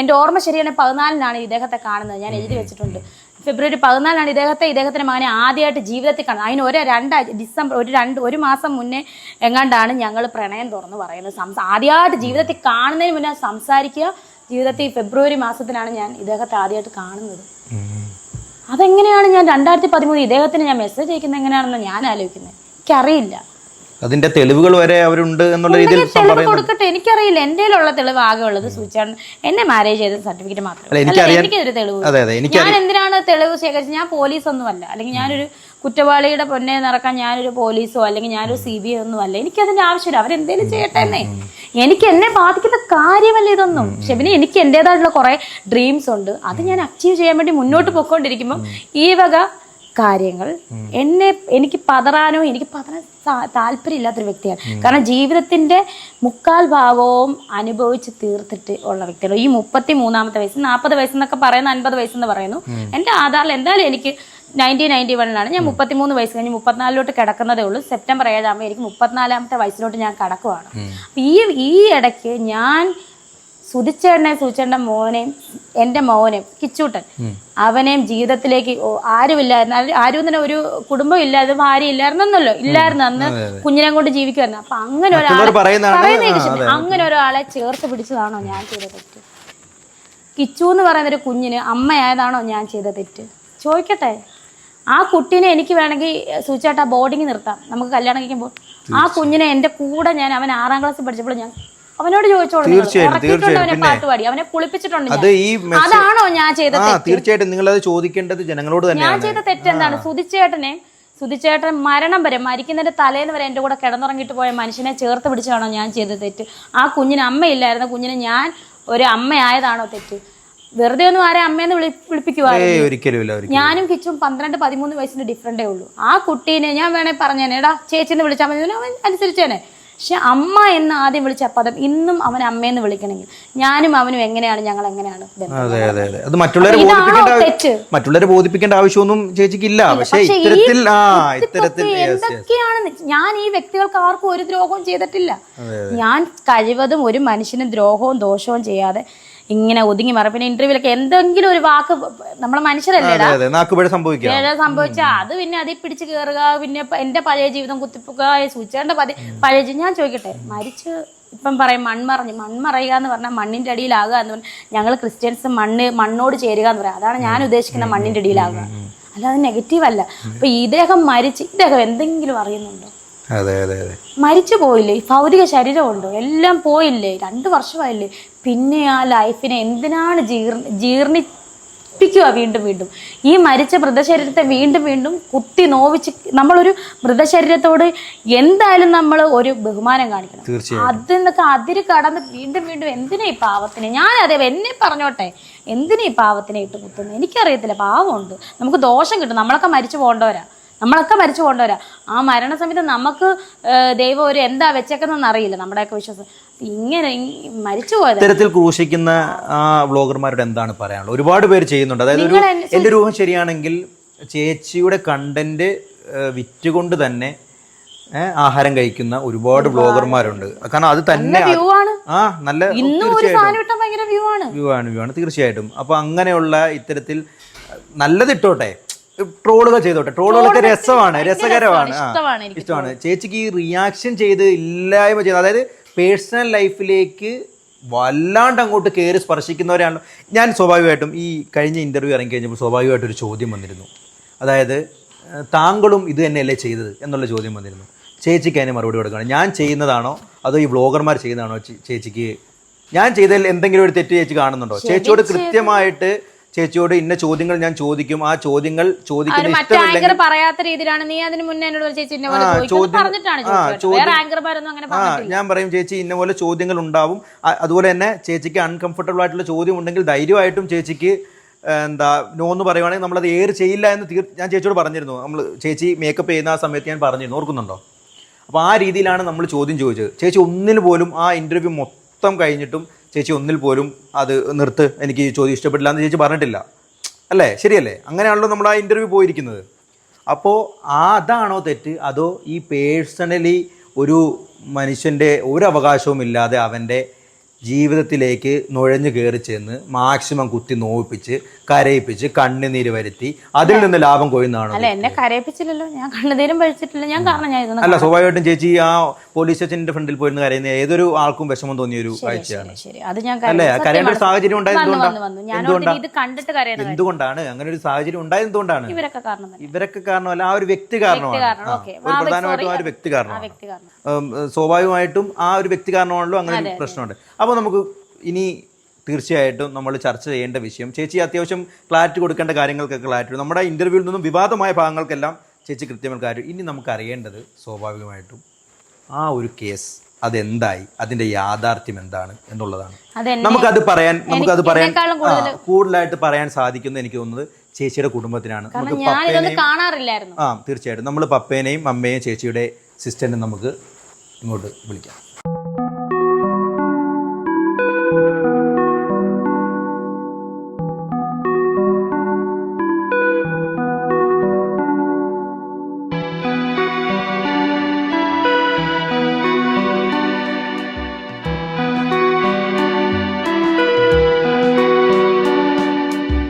ഒരു ഓർമ്മ ശരിയാണ് 14 ഇദ്ദേഹത്തെ കാണുന്നത്. ഞാൻ എഴുതി വെച്ചിട്ടുണ്ട്. ഫെബ്രുവരി 14 ഇദ്ദേഹത്തിന്റെ മകനെ ആദ്യമായിട്ട് ജീവിതത്തിൽ കാണുന്നത്. അതിന് ഒരു മാസം മുന്നേ എങ്ങാണ്ടാണ് ഞങ്ങൾ പ്രണയം തുറന്ന് പറയുന്നത്. ആദ്യമായിട്ട് ജീവിതത്തിൽ കാണുന്നതിന് മുന്നേ സംസാരിക്കുക. ജീവിതത്തിൽ ഫെബ്രുവരി മാസത്തിലാണ് ഞാൻ ഇദ്ദേഹത്തെ ആദ്യമായിട്ട് കാണുന്നത്. അതെങ്ങനെയാണ് ഞാൻ 2013 ഇദ്ദേഹത്തിന് ഞാൻ മെസ്സേജ് അയക്കുന്നത് എങ്ങനെയാണെന്ന് ഞാൻ ആലോചിക്കുന്നത്. എനിക്കറിയില്ല. അതിന്റെ തെളിവുകൾ വരെ അവരുണ്ട് എന്നുള്ള രീതിയിൽ കൊടുക്കട്ടെ, എനിക്കറിയില്ല. എന്റെ ഉള്ള തെളിവ് ആകെ ഉള്ളത് സൂചിച്ചാണ് എന്നെ മാരേജ് ചെയ്ത സർട്ടിഫിക്കറ്റ് മാത്രമേ. എനിക്കൊരു തെളിവ്. ഞാൻ എന്തിനാണ് തെളിവ് ശേഖരിച്ചത്? ഞാൻ പോലീസ് ഒന്നുമല്ല, അല്ലെങ്കിൽ ഞാനൊരു കുറ്റവാളിയുടെ പൊന്നെ നടക്കാൻ ഞാനൊരു പോലീസോ അല്ലെങ്കിൽ ഞാനൊരു CBI ഒന്നും അല്ല. എനിക്കതിന്റെ ആവശ്യമില്ല. അവരെന്തേലും ചെയ്യട്ടെ എന്നേ. എന്നെ ബാധിക്കുന്ന കാര്യമല്ല ഇതൊന്നും. ഷെബിന് എനിക്ക് എന്റേതായിട്ടുള്ള കുറെ ഡ്രീംസ് ഉണ്ട്. അത് ഞാൻ അച്ചീവ് ചെയ്യാൻ വേണ്ടി മുന്നോട്ട് പോയിക്കൊണ്ടിരിക്കുമ്പോൾ ഈ വക കാര്യങ്ങൾ എനിക്ക് പതറാൻ താല്പര്യമില്ലാത്തൊരു വ്യക്തിയാണ്. കാരണം ജീവിതത്തിന്റെ 3/4 ഭാഗവും അനുഭവിച്ച് തീർത്തിട്ട് ഉള്ള വ്യക്തിയാണ്. ഈ 33-ാമത്തെ വയസ്സ്, 40 വയസ്സെന്നൊക്കെ പറയുന്നു, 50 വയസ്സെന്ന് പറയുന്നു. എൻ്റെ ആധാറിൽ എന്തായാലും എനിക്ക് 1991 ഞാൻ 33 വയസ്സ് കഴിഞ്ഞ് 34 കിടക്കുന്നതേ ഉള്ളൂ. സെപ്റ്റംബർ 7 എനിക്ക് 34-ാമത്തെ വയസ്സിലോട്ട് ഞാൻ കടക്കുവാണ്. ഈ ഇടയ്ക്ക് ഞാൻ സൂചിച്ചേട്ടൻ്റെ മോനെയും എൻ്റെ മോനെയും കിച്ചൂട്ടൻ അവനെയും ജീവിതത്തിലേക്ക് ആരും തന്നെ ഒരു കുടുംബം ഇല്ലാതെ ഭാര്യ ഇല്ലായിരുന്നു അന്ന് കുഞ്ഞിനെ കൊണ്ട് ജീവിക്കുമായിരുന്നു. അപ്പൊ അങ്ങനെ ഒരാളെ ചേർത്ത് പിടിച്ചതാണോ ഞാൻ ചെയ്ത തെറ്റ്? കിച്ചു എന്ന് പറയുന്ന ഒരു കുഞ്ഞിന് അമ്മയായതാണോ ഞാൻ ചെയ്ത തെറ്റ്? ചോദിക്കട്ടെ. ആ കുട്ടീനെ എനിക്ക് വേണമെങ്കിൽ സൂചിച്ചേട്ടാ ബോർഡിങ് നിർത്താം, നമുക്ക് കല്യാണം കഴിക്കുമ്പോൾ. ആ കുഞ്ഞിനെ എൻ്റെ കൂടെ അവൻ 6ാം ക്ലാസ്സിൽ പഠിച്ചപ്പോൾ ഞാൻ അവനോട് ചോദിച്ചോളൂ, അവനെ പാട്ടുപാടി, അവനെ കുളിപ്പിച്ചിട്ടുണ്ട്. അതാണോ ഞാൻ ചെയ്ത തെറ്റ്? തീർച്ചയായിട്ടും നിങ്ങൾ അത് ചോദിക്കേണ്ടത് ജനങ്ങളോട് തന്നെയാണ്. ഞാൻ ചെയ്ത തെറ്റെന്താണ്? സുധിച്ചേട്ടൻ മരണം വരെ, മരിക്കുന്നതിന്റെ തലേന്ന് വരെ എൻ്റെ കൂടെ കിടന്നുറങ്ങിയിട്ട് പോയ മനുഷ്യനെ ചേർത്ത് പിടിച്ചാണോ ഞാൻ ചെയ്ത തെറ്റ്? ആ കുഞ്ഞിന് അമ്മയില്ലായിരുന്ന കുഞ്ഞിന് ഞാൻ ഒരു അമ്മയായതാണോ തെറ്റ്? വെറുതെ ഒന്നും ആരെ അമ്മേന്ന് വിളിപ്പിക്കുവായിരുന്നു. ഒരിക്കലും ഞാനും കിച്ചും 12-13 വയസ്സിന്റെ ഡിഫറൻറ്റേ ഉള്ളൂ. ആ കുട്ടീനെ ഞാൻ വേണേ പറഞ്ഞേനെ, എടാ ചേച്ചിന്ന് വിളിച്ചാൽ മതി, അവൻ അനുസരിച്ചേനെ. പക്ഷെ അമ്മ എന്ന് ആദ്യം വിളിച്ച പദം ഇന്നും അവൻ അമ്മയെന്ന് വിളിക്കണമെങ്കിൽ ഞാനും അവനും എങ്ങനെയാണ്, ഞങ്ങൾ എങ്ങനെയാണ് അത് മറ്റുള്ളവരെ ബോധിപ്പിക്കേണ്ട ആവശ്യമൊന്നും ചേച്ചിക്കില്ല. പക്ഷേ എന്തൊക്കെയാണ്, ഞാൻ ഈ വ്യക്തികൾക്ക് ആർക്കും ഒരു ദ്രോഹവും ചെയ്തിട്ടില്ല. ഞാൻ കഴിവതും ഒരു മനുഷ്യന് ദ്രോഹവും ദോഷവും ചെയ്യാതെ ഇങ്ങനെ ഒതുങ്ങി മാറി. പിന്നെ ഇന്റർവ്യൂലൊക്കെ എന്തെങ്കിലും ഒരു വാക്ക്, നമ്മളെ മനുഷ്യരല്ലേടാ, സംഭവിച്ചാ അത് പിന്നെ അതിൽ പിടിച്ച് കയറുക, പിന്നെ എന്റെ പഴയ ജീവിതം കുത്തിപ്പൊക്കുക, സൂചിച്ചേണ്ട പഴയ ഞാൻ ചോദിക്കട്ടെ, മരിച്ച് ഇപ്പം പറയും മൺമറയുക എന്ന് പറഞ്ഞാൽ മണ്ണിന്റെ അടിയിലാകുക എന്ന് പറഞ്ഞാൽ ഞങ്ങൾ ക്രിസ്ത്യൻസ് മണ്ണോട് ചേരുക എന്ന് പറയാം. അതാണ് ഞാൻ ഉദ്ദേശിക്കുന്ന മണ്ണിന്റെ അടിയിലാകുക, അല്ലാതെ നെഗറ്റീവ് അല്ല. അപ്പൊ ഇദ്ദേഹം എന്തെങ്കിലും അറിയുന്നുണ്ടോ? മരിച്ചു പോയില്ലേ, ഭൗതിക ശരീരമുണ്ടോ, എല്ലാം പോയില്ലേ, 2 വർഷമായില്ലേ, പിന്നെ ആ ലൈഫിനെ എന്തിനാണ് ജീർണിപ്പിക്കുക വീണ്ടും വീണ്ടും? ഈ മരിച്ച മൃതശരീരത്തെ വീണ്ടും വീണ്ടും കുത്തി നോവിച്ച് നമ്മളൊരു മൃതശരീരത്തോട് എന്തായാലും നമ്മൾ ഒരു ബഹുമാനം കാണിക്കണം. അതിന്നൊക്കെ അതിര് കടന്ന് വീണ്ടും വീണ്ടും എന്തിനാ ഈ പാവത്തിന്, ഞാൻ അതെ എന്നെ പറഞ്ഞോട്ടെ, എന്തിനാ ഈ പാവത്തിനെ ഇട്ട് കുത്തുന്നത്? എനിക്കറിയത്തില്ല, പാവമുണ്ട്, നമുക്ക് ദോഷം കിട്ടും, നമ്മളൊക്കെ മരിച്ചു പോകേണ്ടവരാ. ആ മരണസമയത്ത് നമുക്ക് ദൈവം ഒരു എന്താ വെച്ചേക്കുന്നതെന്ന് അറിയില്ല, നമ്മുടെയൊക്കെ വിശ്വാസം. ഇങ്ങനെ മരിച്ചു പോയത് ഇത്തരത്തിൽ ക്രൂശിക്കുന്ന ആ വ്ളോഗർമാരോട് എന്താണ് പറയാനുള്ളത്? ഒരുപാട് പേര് ചെയ്യുന്നുണ്ട്. അതായത് എന്റെ രൂപം ശരിയാണെങ്കിൽ ചേച്ചിയുടെ കണ്ടന്റ് വിറ്റുകൊണ്ട് തന്നെ ആഹാരം കഴിക്കുന്ന ഒരുപാട് വ്ളോഗർമാരുണ്ട്. കാരണം അത് തന്നെ നല്ല വ്യൂ ആണ് തീർച്ചയായിട്ടും. അപ്പൊ അങ്ങനെയുള്ള ഇത്തരത്തിൽ നല്ലത് ഇട്ടോട്ടെ, ട്രോളുകൾ ചെയ്തോട്ടെ, ട്രോളുകളൊക്കെ രസകരമാണ്, ഇഷ്ടമാണ്. ചേച്ചിക്ക് ഈ റിയാക്ഷൻ ചെയ്ത് ഇല്ലായ്മ ചെയ്ത്, അതായത് പേഴ്സണൽ ലൈഫിലേക്ക് വല്ലാണ്ട് അങ്ങോട്ട് കയറി സ്പർശിക്കുന്നവരാണ്. ഞാൻ സ്വാഭാവികമായിട്ടും ഈ കഴിഞ്ഞ ഇന്റർവ്യൂ ഇറങ്ങി കഴിഞ്ഞപ്പോൾ സ്വാഭാവികമായിട്ടൊരു ചോദ്യം വന്നിരുന്നു. അതായത് താങ്കളും ഇത് തന്നെയല്ലേ ചെയ്തത് എന്നുള്ള ചോദ്യം വന്നിരുന്നു. ചേച്ചിക്ക് അതിന് മറുപടി കൊടുക്കുകയാണ്. ഞാൻ ചെയ്യുന്നതാണോ അതോ ഈ വ്ളോഗർമാർ ചെയ്യുന്നതാണോ ചേച്ചിക്ക്, ഞാൻ ചെയ്തതിൽ എന്തെങ്കിലും ഒരു തെറ്റ് ചേച്ചി കാണുന്നുണ്ടോ? ചേച്ചിയോട് കൃത്യമായിട്ട് ചേച്ചിയോട് ഇന്ന ചോദ്യങ്ങൾ ഞാൻ ചോദിക്കും, ആ ചോദ്യങ്ങൾ ചോദിക്കുന്ന പറയാത്ത രീതിയിലാണ് നീ അതിന് മുന്നേ ഞാൻ പറയും ചേച്ചി ഇന്ന പോലെ ചോദ്യങ്ങൾ ഉണ്ടാവും. അതുപോലെ തന്നെ ചേച്ചിക്ക് അൺകംഫർട്ടബിൾ ആയിട്ടുള്ള ചോദ്യം ഉണ്ടെങ്കിൽ ധൈര്യമായിട്ടും ചേച്ചിക്ക് നോ എന്ന് പറയുവാണെങ്കിൽ നമ്മളത് എയർ ചെയ്യില്ല എന്ന് ഞാൻ ചേച്ചിയോട് പറഞ്ഞിരുന്നു. ചേച്ചി മേക്കപ്പ് ചെയ്യുന്ന ആ സമയത്ത് ഞാൻ പറഞ്ഞിരുന്നു, ഓർക്കുന്നുണ്ടോ? അപ്പോൾ ആ രീതിയിലാണ് നമ്മൾ ചോദ്യം ചോദിച്ചത്. ചേച്ചി ഒന്നിന് പോലും ആ ഇന്റർവ്യൂ മൊത്തം കഴിഞ്ഞിട്ടും ചേച്ചി ഒന്നിൽ പോലും അത് നിർത്ത്, എനിക്ക് ഈ ചോദ്യം ഇഷ്ടപ്പെട്ടില്ല എന്ന് ചേച്ചി പറഞ്ഞിട്ടില്ല, അല്ലേ? ശരിയല്ലേ? അങ്ങനെയാണല്ലോ നമ്മൾ ആ ഇൻ്റർവ്യൂ പോയിരിക്കുന്നത്. അപ്പോൾ അതാണോ തെറ്റ്, അതോ ഈ പേഴ്സണലി ഒരു മനുഷ്യൻ്റെ ഒരു അവകാശവും ഇല്ലാതെ അവൻ്റെ ജീവിതത്തിലേക്ക് നുഴഞ്ഞു കയറി ചെന്ന് മാക്സിമം കുത്തി നോവിപ്പിച്ച് കരയിപ്പിച്ച് കണ്ണുനീര് വരുത്തി അതിൽ നിന്ന് ലാഭം കൊയ്യുന്നതാണോ? അല്ല, എന്നെ കരയിപ്പിച്ചില്ലല്ലോ, ഞാൻ കണ്ണുനീരും പഴിച്ചിട്ടില്ല, ഞാൻ കാരണം ഞാൻ അല്ല, സ്വാഭാവികമായിട്ടും ചേച്ചി ആ പോലീസ് സ്റ്റേഷന്റെ ഫ്രണ്ടിൽ പോയിരുന്ന് കരയുന്ന ഏതൊരു ആൾക്കും വിഷമം തോന്നിയ ഒരു കാഴ്ചയാണ്. അല്ലേ? കരയേണ്ട ഒരു സാഹചര്യം ഉണ്ടായത് എന്തുകൊണ്ടാണ്? അങ്ങനെ ഒരു സാഹചര്യം ഉണ്ടായത് എന്തുകൊണ്ടാണ്? ഇവരൊക്കെ കാരണമല്ല, ആ ഒരു വ്യക്തി കാരണമാണ്. പ്രധാനമായിട്ടും ആ ഒരു വ്യക്തി കാരണമാണ്. സ്വാഭാവികമായിട്ടും ആ ഒരു വ്യക്തി കാരണമാണല്ലോ അങ്ങനെ ഒരു പ്രശ്നമുണ്ട്. അപ്പോൾ നമുക്ക് ഇനി തീർച്ചയായിട്ടും നമ്മൾ ചർച്ച ചെയ്യേണ്ട വിഷയം, ചേച്ചി അത്യാവശ്യം ക്ലാരിറ്റി കൊടുക്കേണ്ട കാര്യങ്ങൾക്കൊക്കെ ക്ലാരിറ്റി, നമ്മുടെ ഇന്റർവ്യൂവിൽ നിന്നും വിവാദമായ ഭാഗങ്ങൾക്കെല്ലാം ചേച്ചി കൃത്യമായ കാര്യം. ഇനി നമുക്ക് അറിയേണ്ടത് സ്വാഭാവികമായിട്ടും ആ ഒരു കേസ് അതെന്തായി, അതിന്റെ യാഥാർത്ഥ്യം എന്താണ് എന്നുള്ളതാണ്. നമുക്കത് പറയാൻ കൂടുതലായിട്ട് പറയാൻ സാധിക്കുന്നത് എനിക്ക് തോന്നുന്നത് ചേച്ചിയുടെ കുടുംബത്തിനാണ്. തീർച്ചയായിട്ടും നമ്മൾ പപ്പേനെയും അമ്മയെയും ചേച്ചിയുടെ സിസ്റ്ററിനെ നമുക്ക് ഇങ്ങോട്ട് വിളിക്കാം.